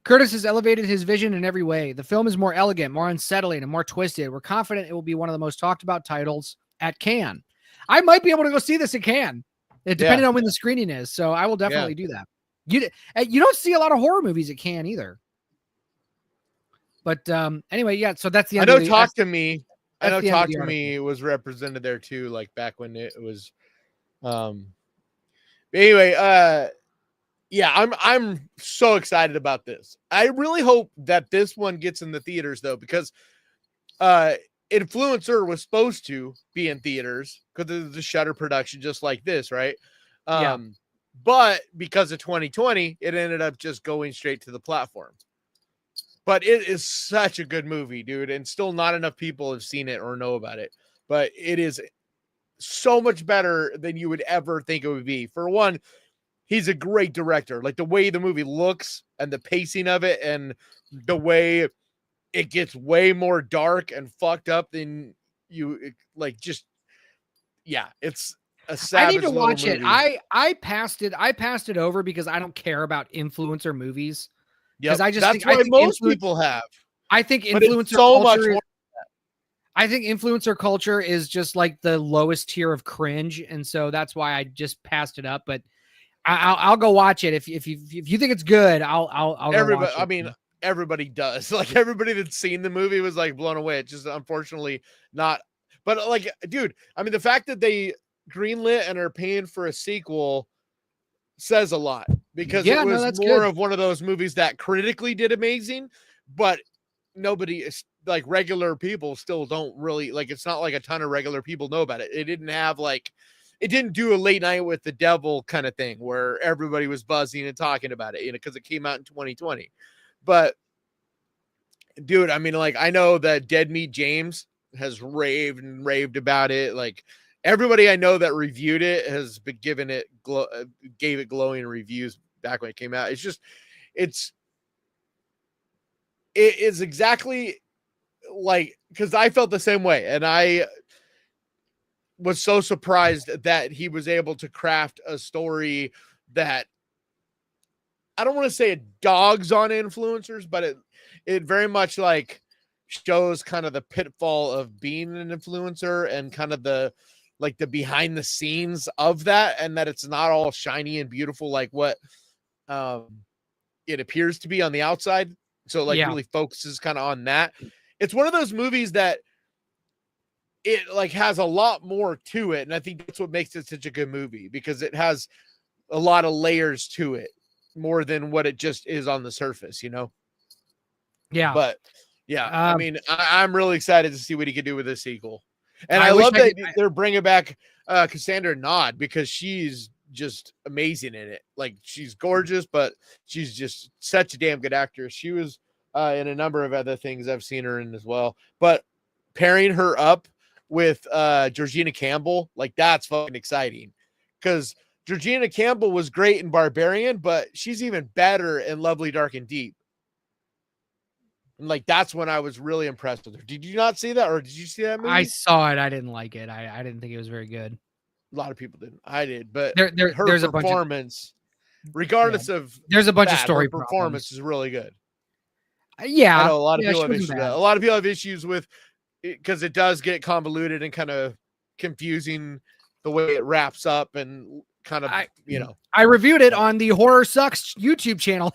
Curtis has elevated his vision in every way. The film is more elegant, more unsettling, and more twisted. We're confident it will be one of the most talked about titles at Cannes. I might be able to go see this at Cannes, depending on when the screening is. So I will definitely do that. You don't see a lot of horror movies at Cannes either. But anyway, yeah, so that's the end. I know Talk to Me was represented there too, like back when it was anyway, yeah, I'm so excited about this. I really hope that this one gets in the theaters though, because Influencer was supposed to be in theaters because it's a Shudder production just like this, right? But because of 2020, it ended up just going straight to the platform. But it is such a good movie, dude, and still not enough people have seen it or know about it. But it is so much better than you would ever think it would be. For one, he's a great director. Like the way the movie looks and the pacing of it and the way it gets way more dark and fucked up than you like. Just it's a savage. I need to watch movie. it. I passed it over because I don't care about influencer movies. Because that's why most people have. I think influencer culture. I think influencer culture is just like the lowest tier of cringe, and so that's why I just passed it up. But I'll go watch it if you think it's good. I'll everybody. Go watch it. I mean, everybody does. Like everybody that's seen the movie was like blown away. It's just unfortunately not. But like, dude, I mean, the fact that they greenlit and are paying for a sequel says a lot, because it was more of one of those movies that critically did amazing, but nobody is like regular people still don't really like. It's not like a ton of regular people know about it. It didn't have like, it didn't do a Late Night with the Devil kind of thing where everybody was buzzing and talking about it, you know, because it came out in 2020. But dude, I mean, like I know that Dead Meat James has raved about it. Like everybody I know that reviewed it has been giving it gave it glowing reviews back when it came out. It's just, it is exactly like, because I felt the same way, and I was so surprised that he was able to craft a story that I don't want to say it dogs on influencers, but it very much like shows kind of the pitfall of being an influencer and kind of the behind the scenes of that, and that it's not all shiny and beautiful like what it appears to be on the outside. So really focuses kind of on that. It's one of those movies that it like has a lot more to it, and I think that's what makes it such a good movie, because it has a lot of layers to it, more than what it just is on the surface, you know? Yeah. But yeah, I mean, I'm really excited to see what he can do with this sequel. And I love that they're bringing back Cassandra Nod, because she's just amazing in it. Like, she's gorgeous, but she's just such a damn good actress. She was in a number of other things I've seen her in as well. But pairing her up with Georgina Campbell, like, that's fucking exciting, because Georgina Campbell was great in Barbarian, but she's even better in Lovely, Dark, and Deep. And like, that's when I was really impressed with her. Did you not see that, or did you see that movie? I saw it. I didn't like it. I didn't think it was very good. A lot of people didn't. I did, but there's her performance, regardless of there's a bunch of story her performance is really good. Yeah, I know a lot of people have issues with that. A lot of people have issues with it because it does get convoluted and kind of confusing the way it wraps up, and kind of, I reviewed it on the Horror Sucks YouTube channel.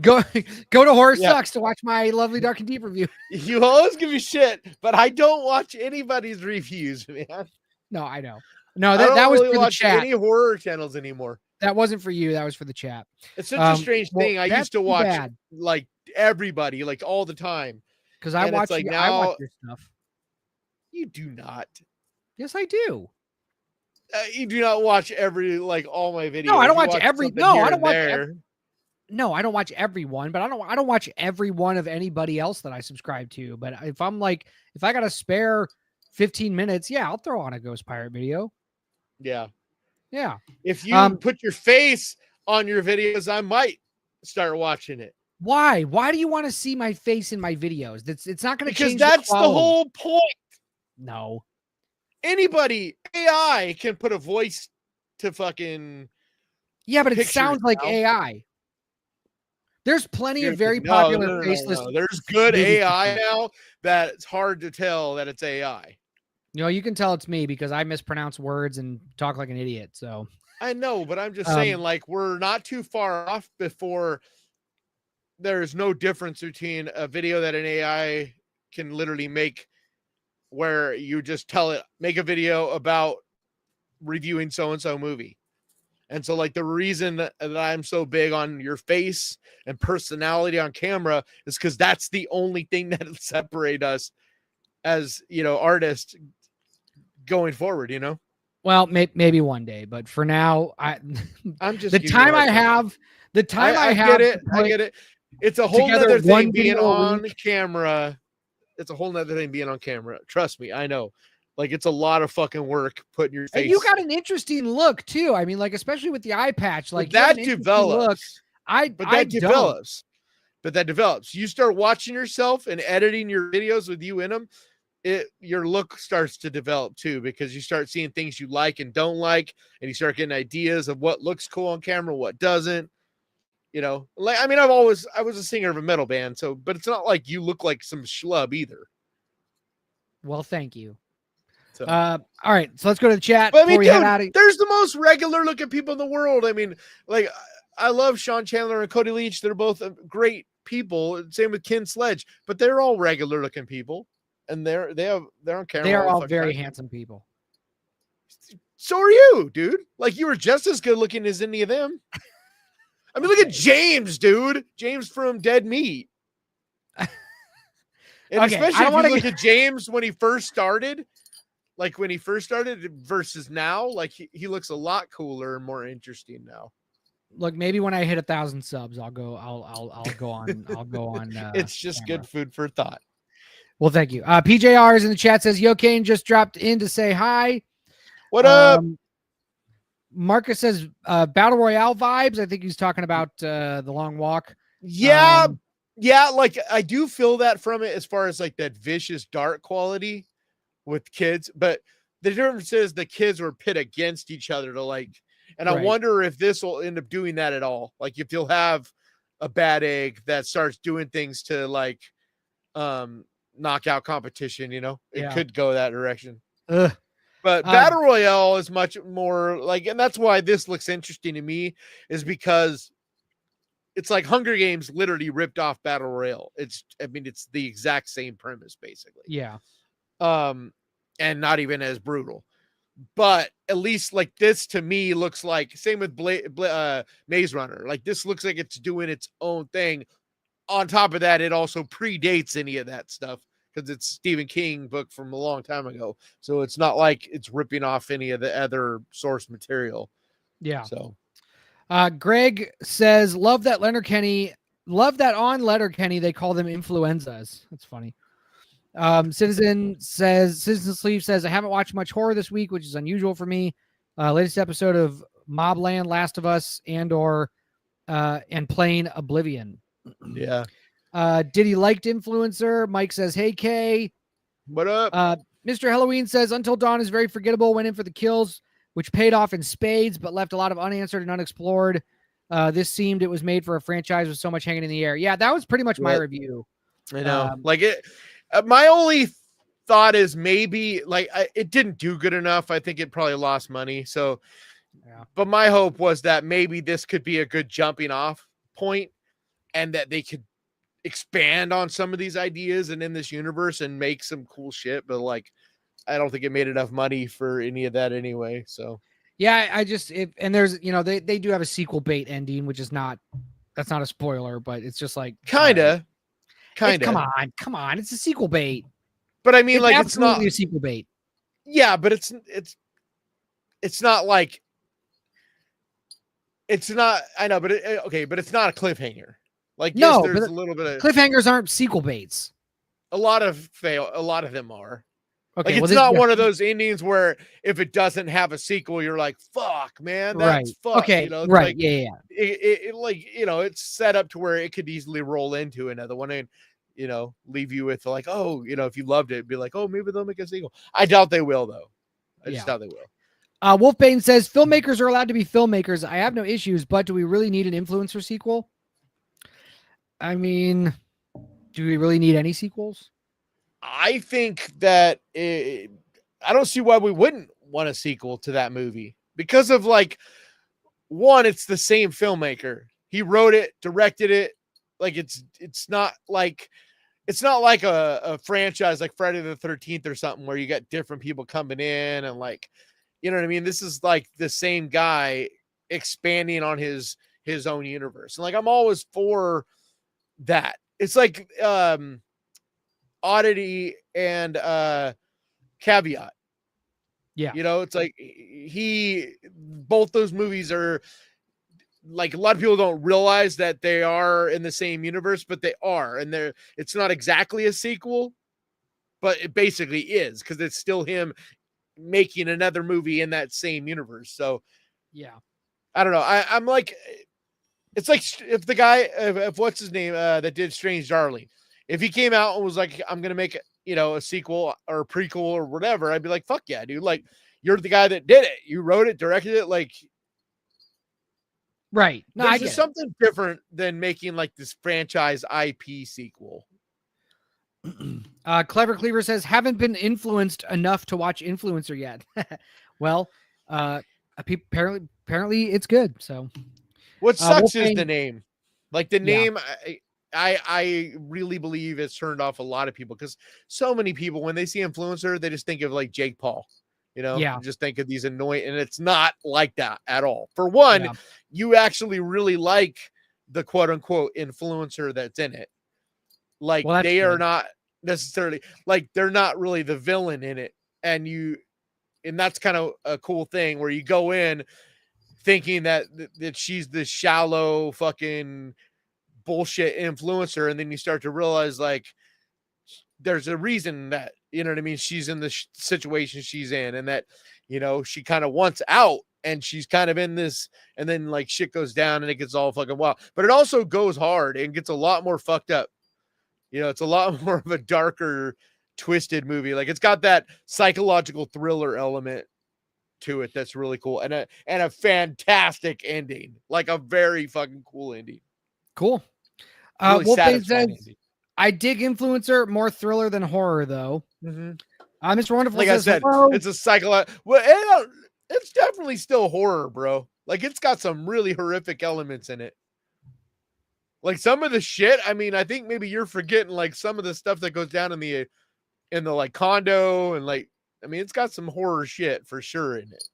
Go to Horror Sucks to watch my Lovely, Dark, and Deep review. You always give me shit, but I don't watch anybody's reviews, man. No, I know. No, that was for the chat. Any horror channels anymore. That wasn't for you. That was for the chat. It's such a strange thing. I used to watch like everybody, like all the time, because I watch I watch your stuff. You do not. Yes, I do. You do not watch all my videos. No, I don't watch every. No, I don't watch. No, I don't watch everyone, but I don't watch every one of anybody else that I subscribe to. But if I got a spare 15 minutes, I'll throw on a Ghost Pirate video. Yeah. Yeah. If you put your face on your videos, I might start watching it. Why? Why do you want to see my face in my videos? It's not going to change. Because that's the whole point. No. Anybody, AI can put a voice to fucking. Yeah, but it sounds like AI. There's plenty of very popular faceless. No. There's good AI now that it's hard to tell that it's AI. You can tell it's me because I mispronounce words and talk like an idiot. So I know, but I'm just saying, like, we're not too far off before there's no difference between a video that an AI can literally make, where you just tell it, make a video about reviewing so-and-so movie. And so, like, the reason that I'm so big on your face and personality on camera is because that's the only thing that'll separate us as, artists going forward, Well, maybe one day, but for now, I'm just I get it. It's a whole nother thing being on camera. It's a whole nother thing being on camera. Trust me, I know. Like, it's a lot of fucking work putting your face. And you got an interesting look too. I mean, like, especially with the eye patch, like that develops. That develops. You start watching yourself and editing your videos with you in them. Your look starts to develop too, because you start seeing things you like and don't like, and you start getting ideas of what looks cool on camera, what doesn't. Like, I mean, I was a singer of a metal band, but it's not like you look like some schlub either. Well, thank you. So. All right, so let's go to the chat. But, I mean, dude, there's the most regular looking people in the world. I mean, like, I love Sean Chandler and Cody Leach. They're both great people. Same with Ken Sledge, but they're all regular looking people, and they're on camera. They are all very handsome people. So are you, dude. Like, you were just as good looking as any of them. I mean, look at James, dude. James from Dead Meat. And especially if you look at James when he first started. Like, when he first started versus now, like, he looks a lot cooler and more interesting now. Look, maybe when I hit 1,000 subs, I'll go on. I'll go on. It's just camera. Good food for thought. Well, thank you. PJR is in the chat, says Yo Kane just dropped in to say hi. What up? Marcus says Battle Royale vibes. I think he's talking about The Long Walk. Yeah. Like, I do feel that from it, as far as like that vicious dark quality with kids, but the difference is the kids were pit against each other to, like, And I wonder if this will end up doing that at all. Like if you'll have a bad egg that starts doing things to like knockout competition, it could go that direction. But Battle Royale is much more like, and that's why this looks interesting to me, is because it's like Hunger Games literally ripped off Battle Royale. It's the exact same premise basically. Yeah. And not even as brutal. But at least like this to me looks like, same with Maze Runner. Like this looks like it's doing its own thing. On top of that, it also predates any of that stuff because it's Stephen King book from a long time ago. So it's not like it's ripping off any of the other source material. Yeah. So Greg says, love that on Letterkenny they call them influenzas. That's funny. Citizen Sleeve says, I haven't watched much horror this week, which is unusual for me. Latest episode of Mobland, Last of Us, and playing Oblivion. Yeah. Did he liked Influencer? Mike says, hey Kay. What up? Mr. Halloween says, Until Dawn is very forgettable, went in for the kills, which paid off in spades, but left a lot of unanswered and unexplored. This seemed it was made for a franchise with so much hanging in the air. Yeah, that was pretty much my review. I know. My only thought is maybe it didn't do good enough. I think it probably lost money. So, but my hope was that maybe this could be a good jumping off point and that they could expand on some of these ideas and in this universe and make some cool shit. But I don't think it made enough money for any of that anyway. So, yeah, and there's, they do have a sequel bait ending, which is that's not a spoiler, but it's just like kind of. Come on. It's a sequel bait. But I mean, it's not a sequel bait. Yeah, but it's not like it's not. I know, but but it's not a cliffhanger. Yes, there's a little bit of cliffhangers aren't sequel baits. A lot of them are. Okay, it's not one of those endings where if it doesn't have a sequel, you're like, "Fuck, man, that's fuck." Okay, right? Yeah. It's set up to where it could easily roll into another one and leave you with if you loved it, be like, "Oh, maybe they'll make a sequel." I doubt they will, though. I just doubt they will. Wolfbane says filmmakers are allowed to be filmmakers. I have no issues, but do we really need an influencer sequel? I mean, do we really need any sequels? I think that I don't see why we wouldn't want a sequel to that movie because of one, it's the same filmmaker. He wrote it, directed it. It's not like a franchise like Friday the 13th or something where you got different people coming in and you know what I mean? This is the same guy expanding on his own universe. And I'm always for that. It's like Oddity and Caveat. Yeah. It's both those movies are a lot of people don't realize that they are in the same universe, but they are. And it's not exactly a sequel, but it basically is because it's still him making another movie in that same universe. So yeah, I don't know. I'm it's like if the guy, if what's his name, that did Strange Darling, if he came out and was like, I'm going to make a sequel or a prequel or whatever, I'd be like, fuck yeah, dude. You're the guy that did it. You wrote it, directed it. Right. No, I guess something different than making this franchise IP sequel. Clever Cleaver says, haven't been influenced enough to watch Influencer yet. Well, apparently it's good. So what sucks is the name. The name, I really believe it's turned off a lot of people because so many people, when they see Influencer, they just think of Jake Paul. Just think of these annoying, and it's not like that at all. For one, you actually really like the quote unquote influencer that's in it. They are not necessarily they're not really the villain in it. And that's kind of a cool thing where you go in thinking that she's this shallow fucking bullshit influencer. And then you start to realize there's a reason that, you know what I mean? She's in the situation she's in and that, she kind of wants out and she's kind of in this and then shit goes down and it gets all fucking wild, but it also goes hard and gets a lot more fucked up. It's a lot more of a darker, twisted movie. It's got that psychological thriller element to it that's really cool, and a fantastic ending, like a very fucking cool ending. Cool. Really Wolfbane satisfying says, ending. I dig influencer, more thriller than horror, though. Mm-hmm. Mr. Wonderful Like says, I said, hello. it's a psychological. Well, it's definitely still horror, bro. Like it's got some really horrific elements in it. Like some of the shit. I mean, I think maybe you're forgetting like some of the stuff that goes down in the like condo and like. I mean, it's got some horror shit for sure in it.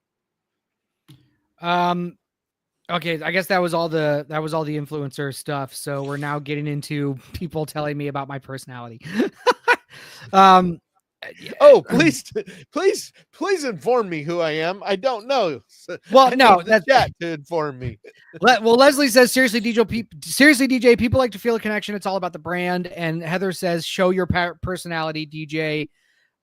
Okay, I guess that was all the influencer stuff. So we're now getting into people telling me about my personality. Oh, please inform me who I am. I don't know. Well, no, that's chat to inform me. Well, Leslie says, seriously, DJ, people like to feel a connection. It's all about the brand. And Heather says, show your personality, DJ.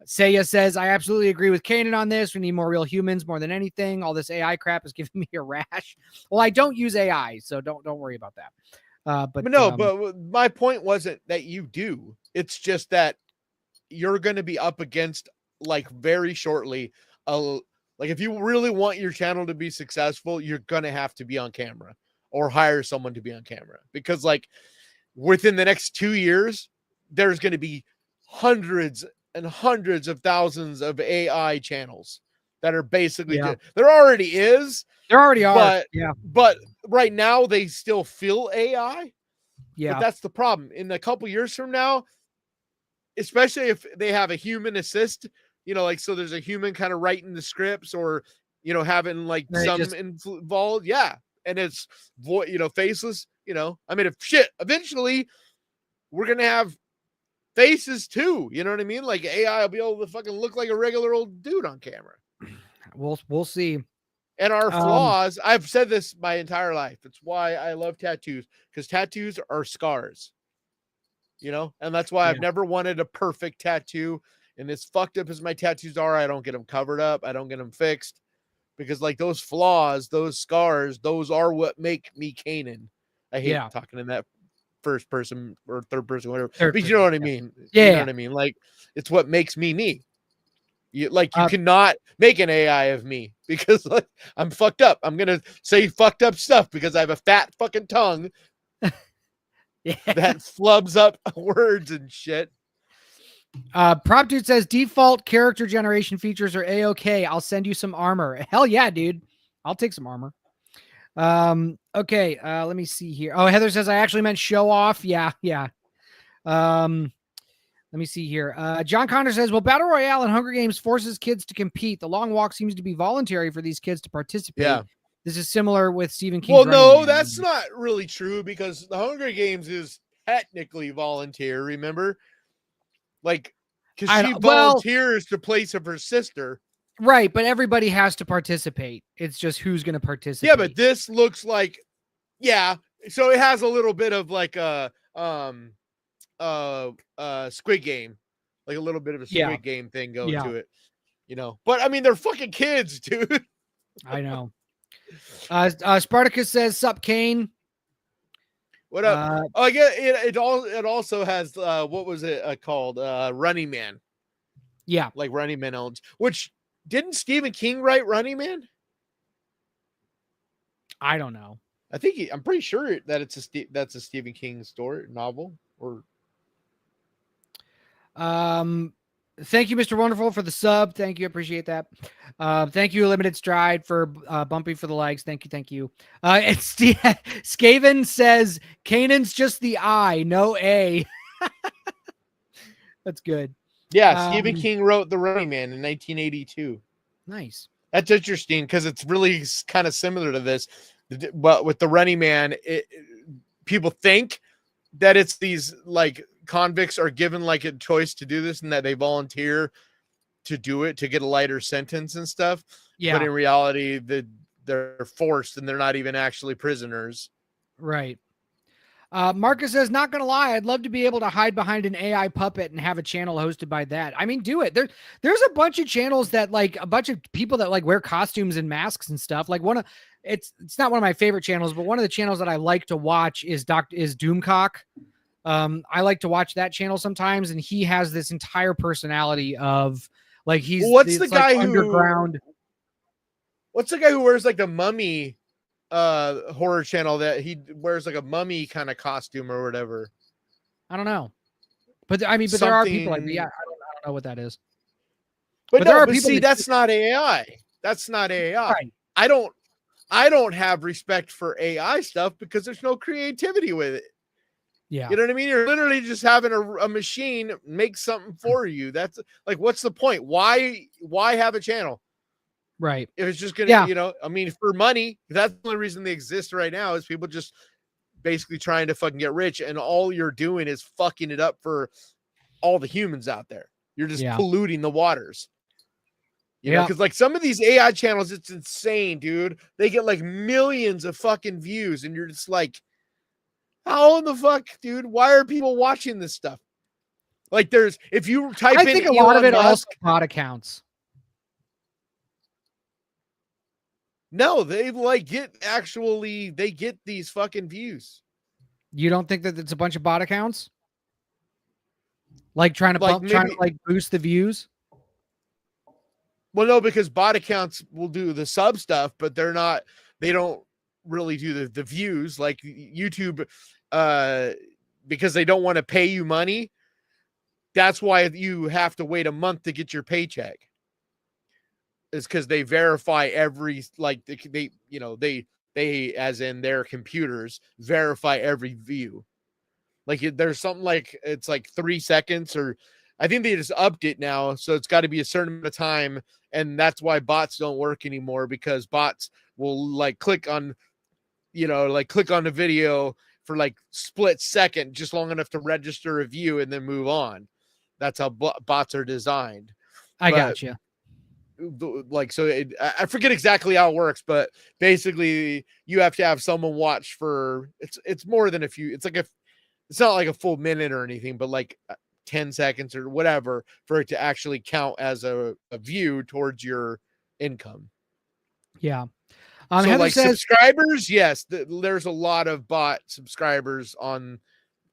Seiya says, I absolutely agree with Canon on this. We need more real humans more than anything. All this AI crap is giving me a rash. Well, I don't use AI, so don't worry about that. But my point wasn't that you do. It's just that you're going to be up against like very shortly. Like if you really want your channel to be successful, you're going to have to be on camera or hire someone to be on camera, because like within the next 2 years, there's going to be hundreds and hundreds of thousands of AI channels that are basically, there already is. There already are. But, yeah. But right now they still feel AI. Yeah. But that's the problem. In a couple years from now, especially if they have a human assist, like, so there's a human kind of writing the scripts or, having like involved. Yeah. And it's, faceless, I mean, eventually we're going to have faces too. You know what I mean? Like AI will be able to fucking look like a regular old dude on camera. We'll see. And our flaws, I've said this my entire life. It's why I love tattoos, because tattoos are scars, and that's why I've never wanted a perfect tattoo. And as fucked up as my tattoos are, I don't get them covered up. I don't get them fixed, because like those flaws, those scars, those are what make me Kanan. I hate talking in that first person or third person, whatever. But you know what I mean? Yeah. You know what I mean? Like it's what makes me me. You cannot make an AI of me, because like I'm fucked up. I'm gonna say fucked up stuff because I have a fat fucking tongue that flubs up words and shit. Prop Dude says default character generation features are A-okay. I'll send you some armor. Hell yeah, dude. I'll take some armor. Okay. Let me see here. Oh, Heather says I actually meant show off. Yeah. Let me see here. John Connor says, well, Battle Royale and Hunger Games forces kids to compete. The long walk seems to be voluntary for these kids to participate. Yeah. This is similar with Stephen King. Well, no, that's not really true, because the Hunger Games is technically volunteer, remember? Like, because she volunteers to place of her sister. Right, but everybody has to participate. It's just who's going to participate. Yeah, but this looks like, so it has a little bit of like a Squid Game, like a little bit of a Squid Game thing going to it, but I mean, they're fucking kids, dude. I know. Spartacus says, sup, Kane. What up? I guess it also has what was it called? Running Man. Yeah, like Running Man owns. Which didn't Stephen King write Running Man? I don't know. I'm pretty sure that that's a Stephen King novel. Or thank you, Mr. Wonderful, for the sub. Thank you, appreciate that. Thank you, Limited Stride, for bumping for the likes. Thank you. It's Skaven says Kanan's just the I, no A. That's good. Yeah, Stephen King wrote The Running Man in 1982. Nice. That's interesting, because it's really kind of similar to this, but with The Running Man, people think that it's these like convicts are given like a choice to do this, and that they volunteer to do it to get a lighter sentence and stuff. Yeah. But in reality, they're forced, and they're not even actually prisoners. Right. Marcus says, not going to lie, I'd love to be able to hide behind an AI puppet and have a channel hosted by that. I mean, do it. There's a bunch of channels that like a bunch of people that like wear costumes and masks and stuff. Like it's not one of my favorite channels, but one of the channels that I like to watch is Doomcock. I like to watch that channel sometimes, and he has this entire personality of like, he's what's the guy like who underground. what's the guy who wears like the mummy horror channel that he wears like a mummy kind of costume or whatever? I don't know. But I mean, but there are people like me. I don't know what that is. But no, there are people that's not AI. That's not AI. Right. I don't have respect for AI stuff because there's no creativity with it. Yeah. You know what I mean? You're literally just having a machine make something for you. That's like, what's the point? Why have a channel? Right. If it's just gonna, you know, I mean, for money, that's the only reason they exist right now is people just basically trying to fucking get rich, and all you're doing is fucking it up for all the humans out there. You're just polluting the waters. You know, because like some of these AI channels, it's insane, dude. They get like millions of fucking views, and you're just like, how in the fuck, dude? Why are people watching this stuff? Like, if you type in, I think a lot of it also bot accounts. No, they they get these fucking views. You don't think that it's a bunch of bot accounts? Like trying to boost the views? Well, no, because bot accounts will do the sub stuff, but they don't really do the views like YouTube, because they don't want to pay you money. That's why you have to wait a month to get your paycheck. Is because they verify every, like, they as in their computers verify every view. Like there's something like, it's like 3 seconds, or I think they just upped it now. So it's got to be a certain amount of time. And that's why bots don't work anymore, because bots will like click on the video for like split second, just long enough to register a view and then move on. That's how bots are designed. I got you. Like, so I forget exactly how it works, but basically you have to have someone watch for, it's more than a few, it's not like a full minute or anything, but like 10 seconds or whatever for it to actually count as a view towards your income. Yeah. So like subscribers, yes, there's a lot of bot subscribers on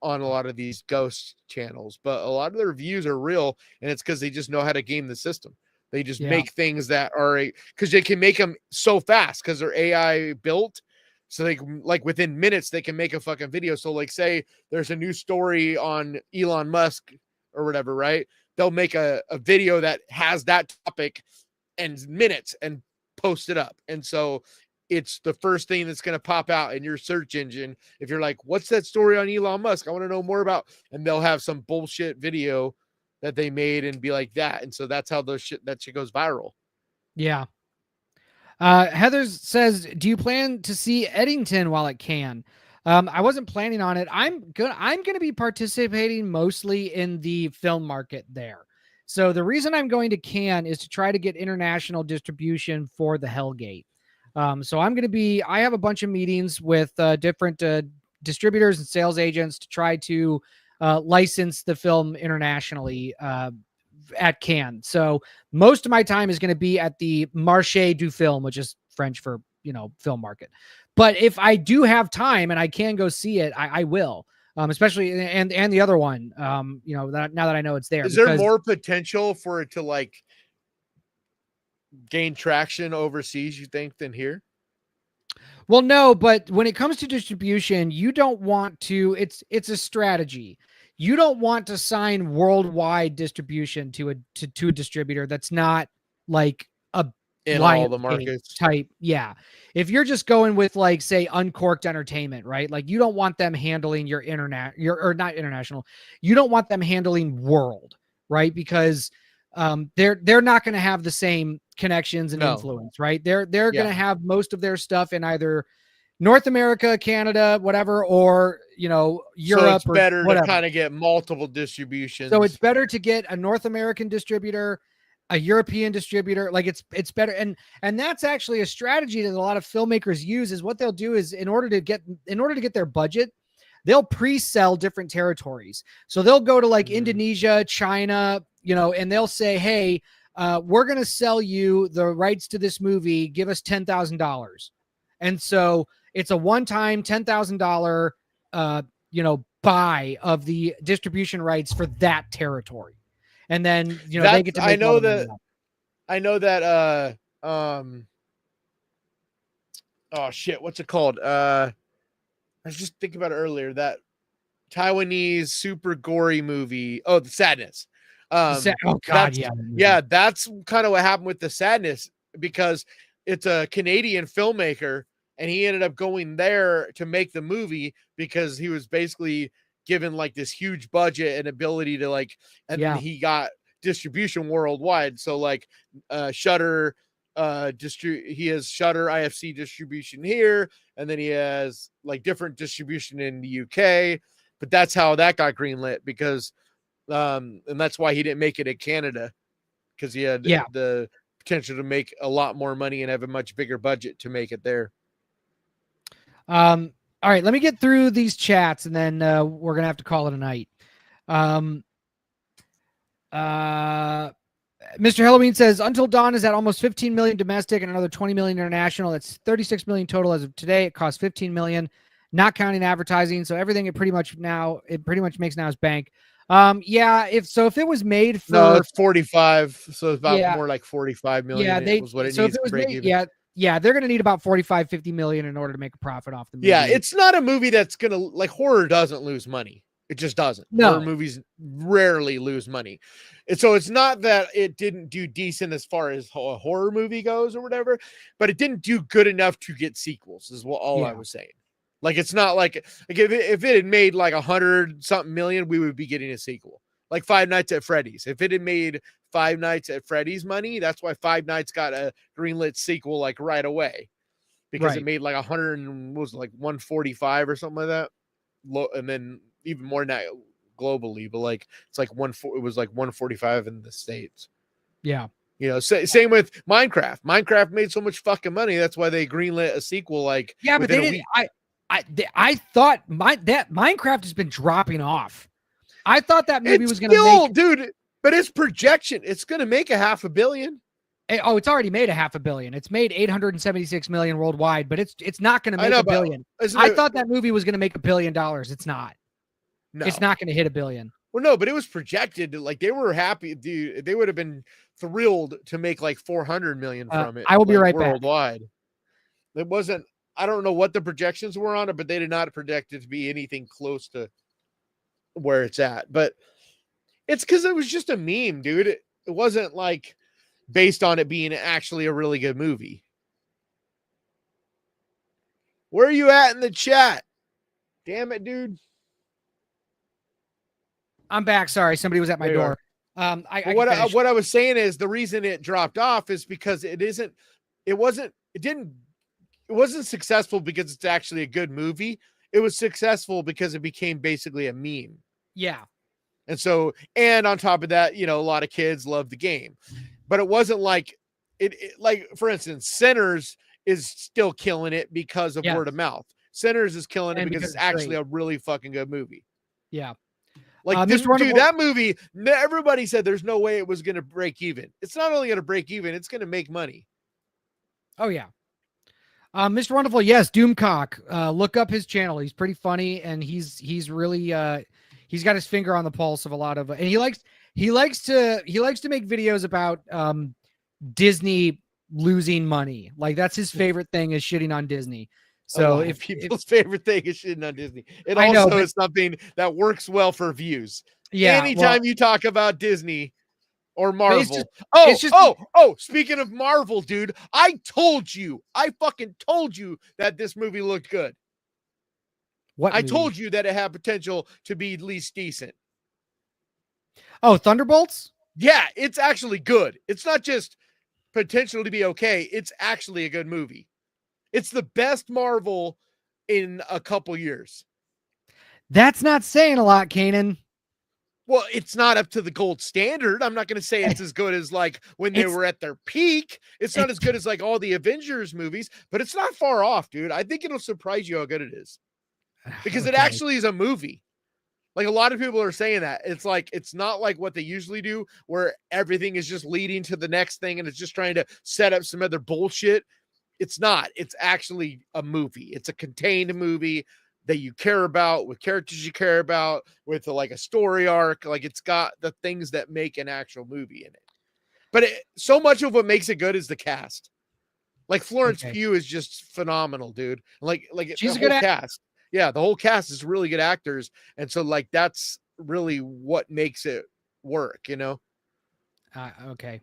a lot of these ghost channels, but a lot of their views are real, and it's because they just know how to game the system. They just make things that are because they can make them so fast because they're AI built. So they like within minutes, they can make a fucking video. So like say there's a new story on Elon Musk or whatever, right? They'll make a video that has that topic in minutes and post it up. And so it's the first thing that's going to pop out in your search engine. If you're like, what's that story on Elon Musk? I want to know more about, and they'll have some bullshit video that they made and be like that. And so that's how that shit goes viral. Yeah. Heather says, do you plan to see Eddington while it can? I wasn't planning on it. I'm going to be participating mostly in the film market there. So the reason I'm going to Cannes is to try to get international distribution for the Hellgate. So I have a bunch of meetings with different distributors and sales agents to try to license the film internationally at Cannes. So most of my time is going to be at the Marché du Film, which is French for, film market. But if I do have time and I can go see it, I will. Especially and the other one, that now that I know it's there. Is there more potential for it to like gain traction overseas, you think, than here? Well, no, but when it comes to distribution, you don't want to, it's a strategy. You don't want to sign worldwide distribution to a distributor that's not like a in all the markets type. Yeah. If you're just going with like, say, Uncorked Entertainment, right? Like you don't want them handling your or not international. You don't want them handling world, right? Because they're not going to have the same connections and influence, right? They're going to have most of their stuff in either North America, Canada, whatever, or Europe. So it's better or whatever. to kind of get multiple distributions. So it's better to get a North American distributor, a European distributor. Like it's better, and that's actually a strategy that a lot of filmmakers use. Is what they'll do is in order to get their budget, they'll pre-sell different territories. So they'll go to like Indonesia, China, and they'll say, hey, we're going to sell you the rights to this movie. Give us $10,000. And so it's a one-time $10,000, buy of the distribution rights for that territory. And then, they get to make oh shit, what's it called? I was just thinking about it earlier. That Taiwanese super gory movie. Oh, The Sadness. Oh God, yeah. That's kind of what happened with The Sadness, because it's a Canadian filmmaker, and he ended up going there to make the movie because he was basically given like this huge budget and ability to like, and then he got distribution worldwide. So like Shudder, he has Shudder IFC distribution here, and then he has like different distribution in the UK. But that's how that got greenlit, because and that's why he didn't make it in Canada, because he had the potential to make a lot more money and have a much bigger budget to make it there. All right, let me get through these chats, and then we're gonna have to call it a night. Mr. Halloween says Until Dawn is at almost 15 million domestic and another 20 million international. That's 36 million total as of today. It costs 15 million, not counting advertising. So everything it pretty much makes now is bank. If it was made for, no, it's 45, so it's about more like 45 million. Was what it needs to break even. They're gonna need about 45-50 million in order to make a profit off the movie. Yeah, it's not a movie that's gonna, like, horror doesn't lose money. It just doesn't. No. Horror movies rarely lose money. And so it's not that it didn't do decent as far as a horror movie goes or whatever, but it didn't do good enough to get sequels, is what I was saying. Like, it's not like if it had made like 100 something million, we would be getting a sequel. Like Five Nights at Freddy's. If it had made Five Nights at Freddy's money, that's why Five Nights got a greenlit sequel like right away, because it made like 100 and was like 145 or something like that. And then even more than that globally, but like it's like it was like 145 in the States. Yeah. You know, same with Minecraft. Minecraft made so much fucking money. That's why they greenlit a sequel. Like, yeah, but they didn't. I thought that Minecraft has been dropping off. I thought that movie was going to make, dude, but it's projection. It's going to make $500 million. It's already made $500 million. It's made 876 million worldwide, but it's not going to make $1 billion. I thought that movie was going to make $1 billion. It's not. No. It's not going to hit $1 billion. Well, no, but it was projected. Like, they were happy, dude. They would have been thrilled to make like 400 million from it. I will be right worldwide. It wasn't. I don't know what the projections were on it, but they did not project it to be anything close to where it's at. But it's because it was just a meme, dude. It wasn't like based on it being actually a really good movie. Where are you at in the chat? Damn it, dude. I'm back. Sorry, somebody was at my door. What I was saying is the reason it dropped off is because it wasn't successful because it's actually a good movie. It was successful because it became basically a meme. Yeah. And so, and on top of that, you know, a lot of kids love the game, but it wasn't like like, for instance, Sinners is still killing it because of word of mouth. Sinners is killing it because it's actually a really fucking good movie. Yeah. Like, that movie, everybody said there's no way it was going to break even. It's not only going to break even, it's going to make money. Oh, yeah. Mr. Wonderful, yes, Doomcock. Look up his channel. He's pretty funny, and he's really he's got his finger on the pulse of a lot of, and he likes to make videos about Disney losing money. Like, that's his favorite thing, is shitting on Disney. So if people's favorite thing is shitting on Disney, it also is something that works well for views. Yeah. Anytime you talk about Disney or Marvel. Speaking of Marvel, dude, I fucking told you that this movie looked good. What? I told you that it had potential to be at least decent. Oh, Thunderbolts? Yeah, it's actually good. It's not just potential to be okay. It's actually a good movie. It's the best Marvel in a couple years. That's not saying a lot, Kanan. Well, it's not up to the gold standard. I'm not going to say it's as good as like when they were at their peak. It's not as good as like all the Avengers movies, but it's not far off, dude. I think it'll surprise you how good it is, because it actually is a movie. Like, a lot of people are saying that it's like, it's not like what they usually do, where everything is just leading to the next thing and it's just trying to set up some other bullshit. It's not. It's actually a movie. It's a contained movie that you care about, with characters you care about, with like a story arc. Like, it's got the things that make an actual movie in it. But so much of what makes it good is the cast. Like Florence Pugh is just phenomenal, dude. Like She's the whole cast. Yeah, the whole cast is really good actors, and so like that's really what makes it work, you know. Okay.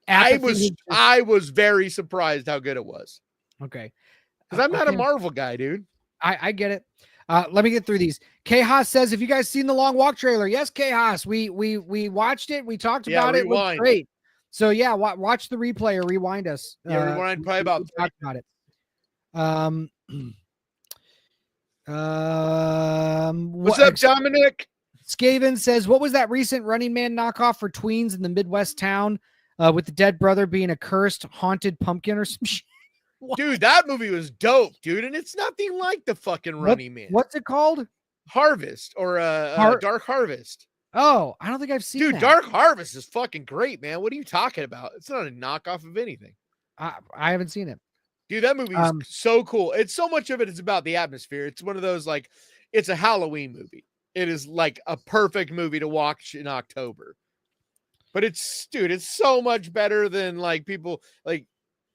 I was very surprised how good it was. Okay. Because I'm not a Marvel guy, dude. I get it. Let me get through these. K Haas says, "Have you guys seen the Long Walk trailer?" Yes, K Haas. We watched it. We talked about it. It was great. So yeah, watch the replay or rewind us. Yeah, rewind probably about talk about it. What's up, Dominic? Skaven says, "What was that recent Running Man knockoff for tweens in the Midwest town with the dead brother being a cursed haunted pumpkin or some shit?" Dude, that movie was dope, dude, and it's nothing like the fucking Running Man. What's it called? Harvest or Dark Harvest. Oh, I don't think I've seen that. Dark Harvest is fucking great, man. What are you talking about? It's not a knockoff of anything. I haven't seen it. Dude, that movie is so cool. It's so much of it is about the atmosphere. It's one of those, like, it's a Halloween movie. It is like a perfect movie to watch in October. But it's so much better than like people like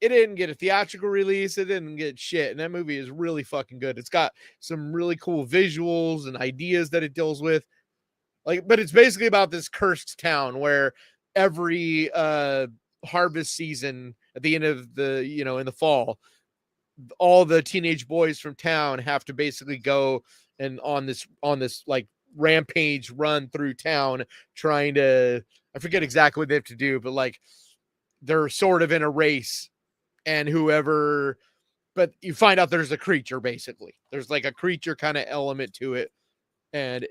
it didn't get a theatrical release. It didn't get shit. And that movie is really fucking good. It's got some really cool visuals and ideas that it deals with. Like, but it's basically about this cursed town where every harvest season at the end of the, in the fall, all the teenage boys from town have to basically go and on this like rampage run through town trying to, I forget exactly what they have to do, but like they're sort of in a race and but you find out there's a creature, basically. There's like a creature kind of element to it. And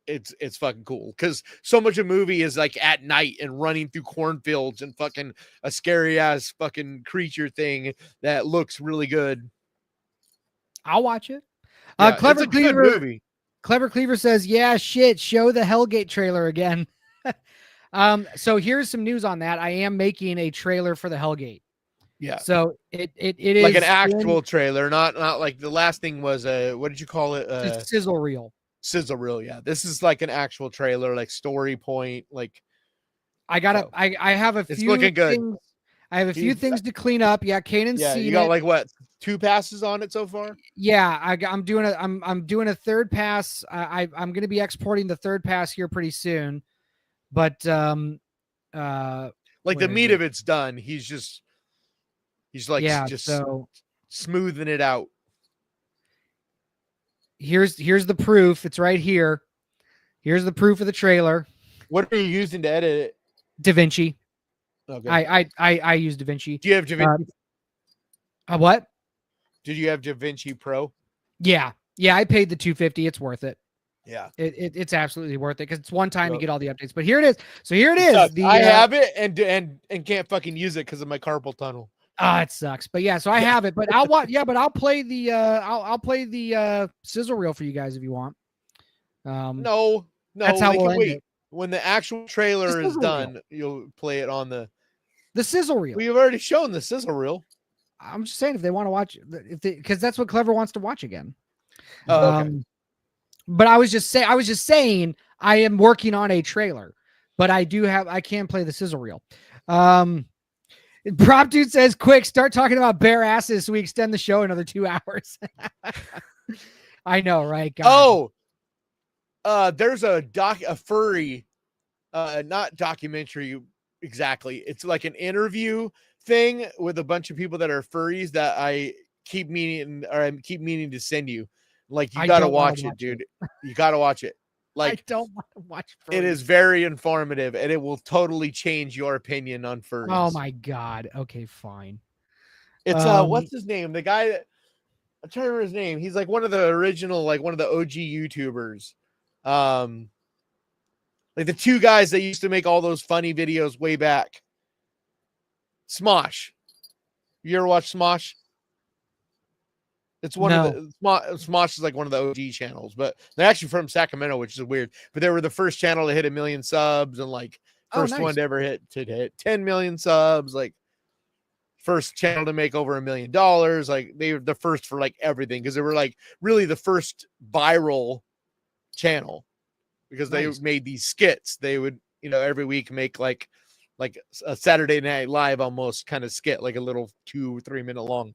it's fucking cool because so much of the movie is like at night and running through cornfields and fucking a scary ass fucking creature thing that looks really good. I'll watch it. Yeah, Clever it's a Cleaver, good movie. Clever Cleaver says, "Yeah, shit, show the Hellgate trailer again." So here's some news on that. I am making a trailer for the Hellgate. Yeah. So it is like an actual trailer, not like the last thing was what did you call it? Sizzle reel. Sizzle reel, yeah. This is like an actual trailer, like story point. Like I have a few. It's looking good. Things, I have a few things to clean up. Yeah, Kanan's seen you got it. like what 2 passes on it so far? Yeah, I'm doing a third pass. I'm going to be exporting the third pass here pretty soon. But like the meat of it's done. He's like so smoothing it out. Here's the proof. It's right here. Here's the proof of the trailer. What are you using to edit it? DaVinci. Okay. I use DaVinci. Do you have DaVinci? What? Did you have DaVinci Pro? Yeah. I paid the $250. It's worth it. Yeah. It's absolutely worth it because it's one time you get all the updates. But here it is. So here it is. I have it and can't fucking use it because of my carpal tunnel. It sucks. But yeah, so I have it. But I'll watch. Yeah, but I'll play the I'll play the sizzle reel for you guys if you want. No, that's how we'll end it. When the actual trailer is done, you'll play it on the sizzle reel. We've already shown the sizzle reel. I'm just saying if they want to watch, because that's what Clever wants to watch again. Okay. But I was just saying I am working on a trailer, but I can play the sizzle reel. Prop Dude says, "Quick, start talking about bare asses so we extend the show another 2 hours." I know, right? God. There's a furry, not documentary exactly. It's like an interview thing with a bunch of people that are furries that I keep meaning to send you. Like you got to watch it, dude. You got to watch it. Like I don't want to watch furries. It is very informative and it will totally change your opinion on furries. Oh my God. Okay, fine. It's what's his name? The guy that I'm trying to remember his name. He's like one of the original, like one of the OG YouTubers. Like the 2 guys that used to make all those funny videos way back. Smosh. You ever watch Smosh? It's one of the Smosh is like one of the OG channels, but they're actually from Sacramento, which is weird. But they were the first channel to hit 1 million subs and like first one to ever hit 10 million subs, like first channel to make over $1 million. Like they were the first for like everything because they were like really the first viral channel because they made these skits. They would, every week make like like a Saturday Night Live almost kind of skit, like a little 2 or 3 minute long.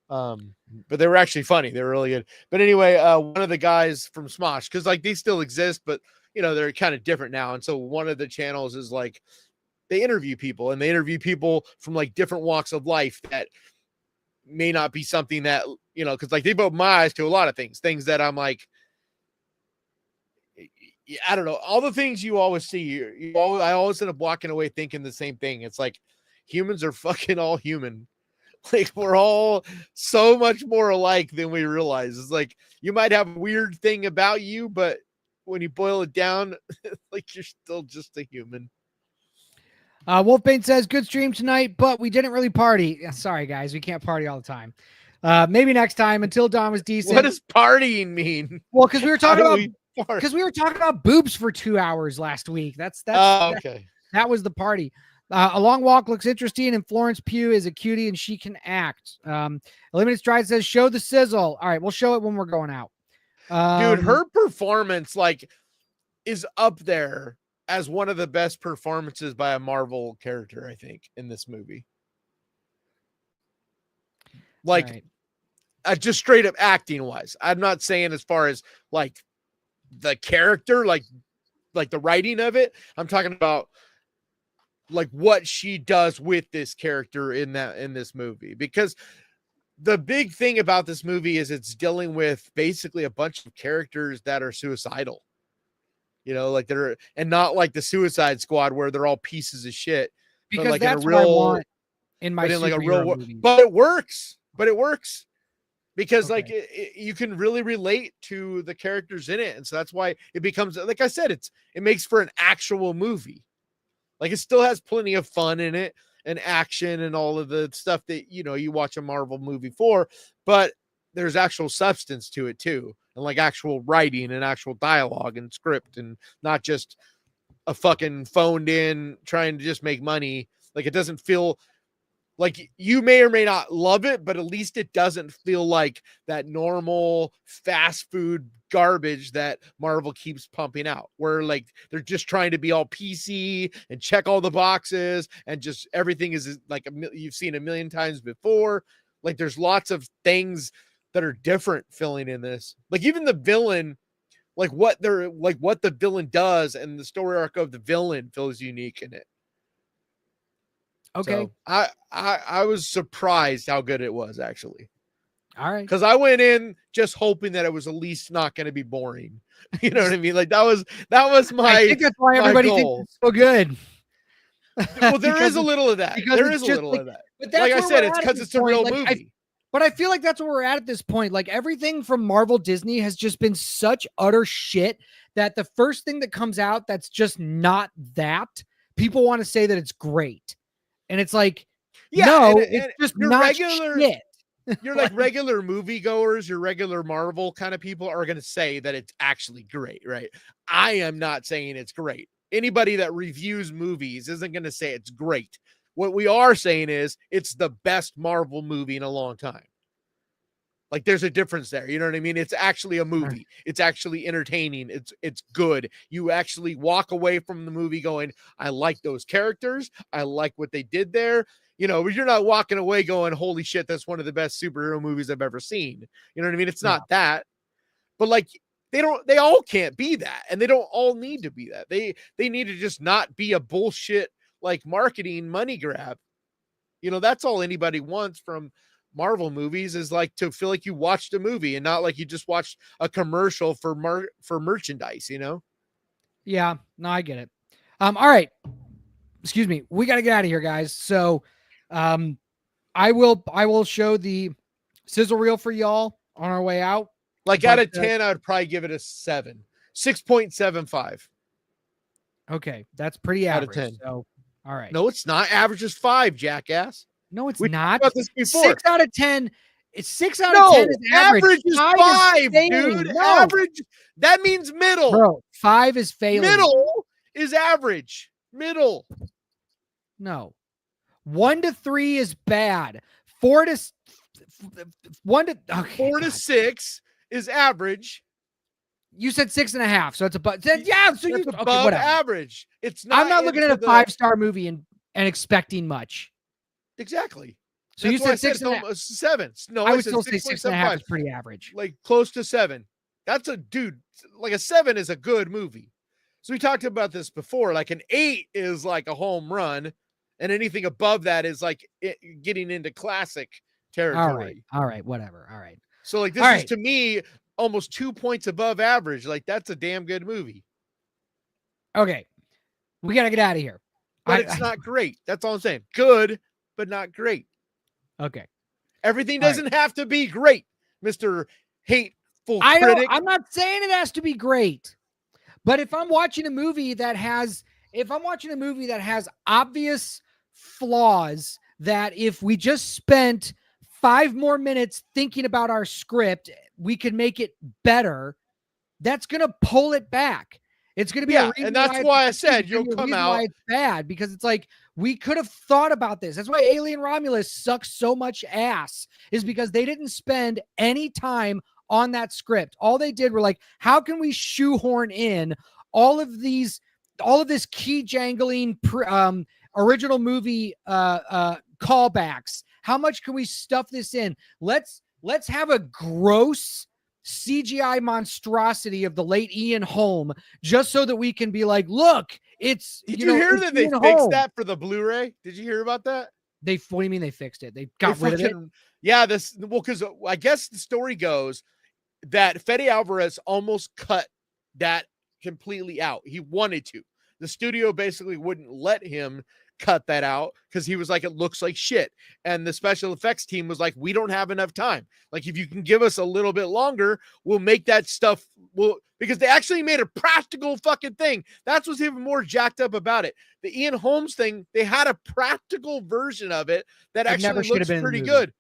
But they were actually funny. They were really good. But anyway, one of the guys from Smosh, because like they still exist, but you know, they're kind of different now. And so one of the channels is like they interview people, and they interview people from like different walks of life that may not be something that, you know, because like they open my eyes to a lot of things that I'm like, I don't know, all the things you always see. I always end up walking away thinking the same thing. It's like humans are fucking all human. Like we're all so much more alike than we realize. It's like you might have a weird thing about you, but when you boil it down, like you're still just a human. Wolfbane says, good stream tonight, but we didn't really party. Sorry, guys. We can't party all the time. Maybe next time. Until Dawn was decent. What does partying mean? Well, because we were talking about boobs for 2 hours last week. That's okay. That was the party. A Long Walk looks interesting, and Florence Pugh is a cutie and she can act. Limited Stride says, show the sizzle. All right, we'll show it when we're going out. Dude, her performance like is up there as one of the best performances by a Marvel character, I think, in this movie. Like, just straight up acting wise. I'm not saying as far as like the character, like the writing of it. I'm talking about like what she does with this character in this movie, because the big thing about this movie is it's dealing with basically a bunch of characters that are suicidal, you know, like and not like the Suicide Squad where they're all pieces of shit, because like that's what I want in my like a real movie. But it works because like you can really relate to the characters in it. And so that's why it becomes, like I said, it makes for an actual movie. Like it still has plenty of fun in it and action and all of the stuff that, you know, you watch a Marvel movie for, but there's actual substance to it too. And like actual writing and actual dialogue and script, and not just a fucking phoned in trying to just make money. Like it doesn't feel like, you may or may not love it, but at least it doesn't feel like that normal fast food garbage that Marvel keeps pumping out, where like they're just trying to be all PC and check all the boxes, and just everything is like you've seen a million times before. Like there's lots of things that are different filling in this. Like even the villain, like what the villain does and the story arc of the villain feels unique in it. Okay. So I was surprised how good it was, actually. All right. Because I went in just hoping that it was at least not going to be boring. You know what I mean? Like that was my. I think that's why everybody thinks it's so good. Well, there is a little of that. There is a little of that. But like I said, it's because it's a real movie. But I feel like that's where we're at this point. Like everything from Marvel Disney has just been such utter shit that the first thing that comes out that's just not that, people want to say that it's great. And it's like, no, it's just not regular shit. You're like regular moviegoers, your regular Marvel kind of people are going to say that it's actually great, right? I am not saying it's great. Anybody that reviews movies isn't going to say it's great. What we are saying is it's the best Marvel movie in a long time. Like there's a difference there. You know what I mean? It's actually a movie. It's actually entertaining. It's good. You actually walk away from the movie going, I like those characters. I like what they did there. You know, you're not walking away going, holy shit, that's one of the best superhero movies I've ever seen. You know what I mean? It's not that. But like they all can't be that. And they don't all need to be that. They need to just not be a bullshit like marketing money grab. You know, that's all anybody wants from Marvel movies, is like to feel like you watched a movie and not like you just watched a commercial for merchandise, you know? Yeah, no, I get it. All right. Excuse me. We got to get out of here, guys. So I will show the sizzle reel for y'all on our way out. Like out of 10, I would probably give it a 6.75. Okay. That's pretty average. Out of 10. So, all right. No, it's not. Average is 5, jackass. No, it's we not. Talked about this before. 6 out of 10. It's 6 out of 10 is average. Average is 5, dude. No. Average. That means middle. Bro, 5 is failing. Middle is average. Middle. No. 1 to 3 is bad. 4 to 6 is average. You said 6.5, so it's above. Yeah, so That's you above whatever. average. It's not. I'm not looking at a 5-star movie and expecting much. Exactly. So That's you said 6.5. 7. No, I would said still say 6.5 is pretty average. Like close to 7. That's a dude. Like a 7 is a good movie. So we talked about this before. Like an 8 is like a home run, and anything above that is like getting into classic territory. All right, whatever. All right. So like this is to me almost 2 points above average. Like that's a damn good movie. Okay, we got to get out of here. But it's not great. That's all I'm saying. Good, but not great. Okay. Everything doesn't have to be great, Mr. Hateful Critic. I'm not saying it has to be great, but if I'm watching a movie that has obvious flaws, that if we just spent 5 more minutes thinking about our script, we could make it better, that's going to pull it back. It's going to be a reason, and that's why I said you'll come out. Why it's bad, because it's like we could have thought about this. That's why Alien Romulus sucks so much ass, is because they didn't spend any time on that script. All they did were like, how can we shoehorn in all of this key jangling original movie callbacks? How much can we stuff this in? Let's have a gross CGI monstrosity of the late Ian Holm, just so that we can be like, look, it's. Did you hear that they fixed that for the Blu-ray? Did you hear about that? What do you mean they fixed it? They got rid of it? Yeah, because I guess the story goes that Fede Alvarez almost cut that completely out. He wanted to. The studio basically wouldn't let him cut that out because he was like, it looks like shit. And the special effects team was like, we don't have enough time. Like, if you can give us a little bit longer, we'll make that stuff. Because they actually made a practical fucking thing. That's what's even more jacked up about it. The Ian Holmes thing, they had a practical version of it that actually looks pretty good.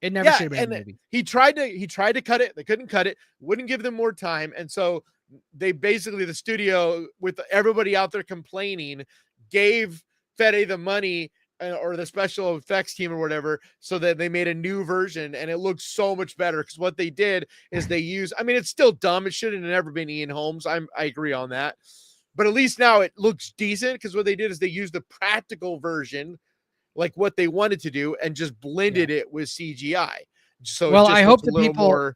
It never should have been in the movie. He tried to cut it. They couldn't cut it. Wouldn't give them more time. And so they basically, the studio, with everybody out there complaining, gave Fede the money or the special effects team or whatever, so that they made a new version, and it looks so much better. Because what they did is they used, I mean, it's still dumb. It shouldn't have never been Ian Holmes. I agree on that. But at least now it looks decent, because what they did is they used the practical version, like what they wanted to do, and just blended it with CGI. So well, I hope the people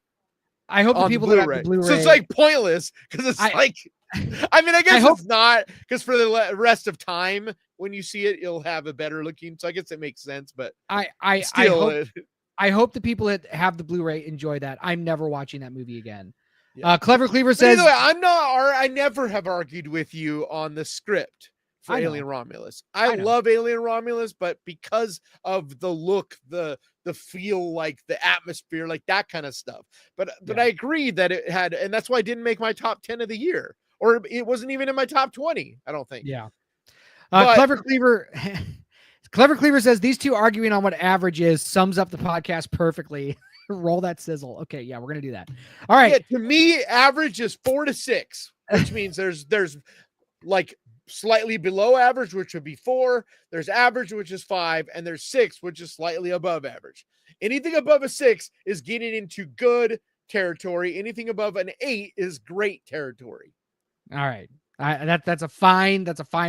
that have the Blu-ray. So it's like pointless, because it's like, I mean, I guess it's not, because for the rest of time, when you see it, you'll have a better looking. So I guess it makes sense, but I hope the people that have the Blu-ray enjoy that. I'm never watching that movie again. Yeah. Clever Cleaver says, way, I never have argued with you on the script for Alien Romulus. I love Alien Romulus, but because of the look, the feel, like the atmosphere, like that kind of stuff. But I agree that it had, and that's why I didn't make my top 10 of the year, or it wasn't even in my top 20. I don't think. Yeah. Clever Cleaver says, these two arguing on what average is sums up the podcast perfectly. Roll that sizzle. Okay, yeah, we're gonna do that. All right. Yeah, to me, average is 4 to 6, which means there's like slightly below average, which would be 4. There's average, which is 5, and there's 6, which is slightly above average. Anything above a 6 is getting into good territory. Anything above an 8 is great territory. All right. That's a fine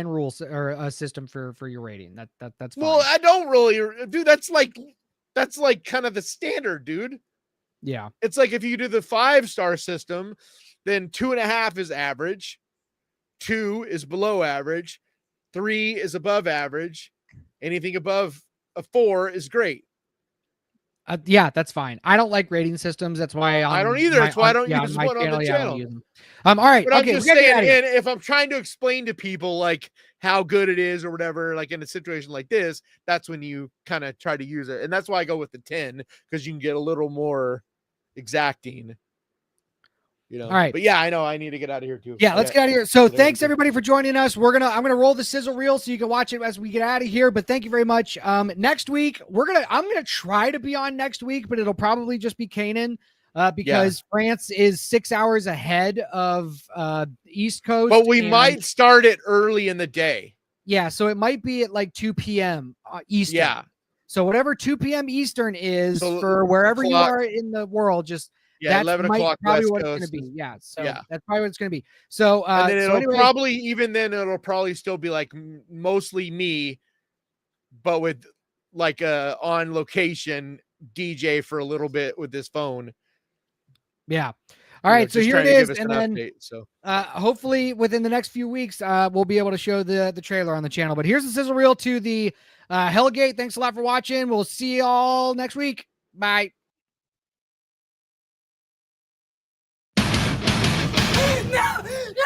rule or a system for your rating. That's fine. Well, I don't really, dude. That's like kind of the standard, dude. Yeah. It's like if you do the 5-star system, then 2.5 is average, 2 is below average, 3 is above average, anything above a 4 is great. Yeah, that's fine. I don't like rating systems. That's why I don't either. That's why I don't use one on the channel. All right. But I'm just saying, and if I'm trying to explain to people like how good it is or whatever, like in a situation like this, that's when you kind of try to use it. And that's why I go with the 10, because you can get a little more exacting. You know, all right. But yeah, I know I need to get out of here too. Yeah, let's get out of here. So thanks everybody for joining us. I'm gonna roll the sizzle reel so you can watch it as we get out of here. But thank you very much. Next week I'm gonna try to be on next week, but it'll probably just be Canon because France is 6 hours ahead of East Coast. But we might start it early in the day. Yeah, so it might be at like 2 p.m. Eastern. Yeah. So whatever 2 p.m. Eastern is for wherever you are in the world, just Yeah, 11 o'clock probably West what Coast. it's going to be. Yeah, so Yeah. that's probably what it's going to be. So, and then so it'll probably, even then, it'll probably still be like mostly me, but with like a on location DJ for a little bit with this phone. Yeah. All right, so here it is, and then update, so hopefully within the next few weeks, we'll be able to show the trailer on the channel. But here's the sizzle reel to the Hellgate. Thanks a lot for watching. We'll see you all next week. Bye. No! No!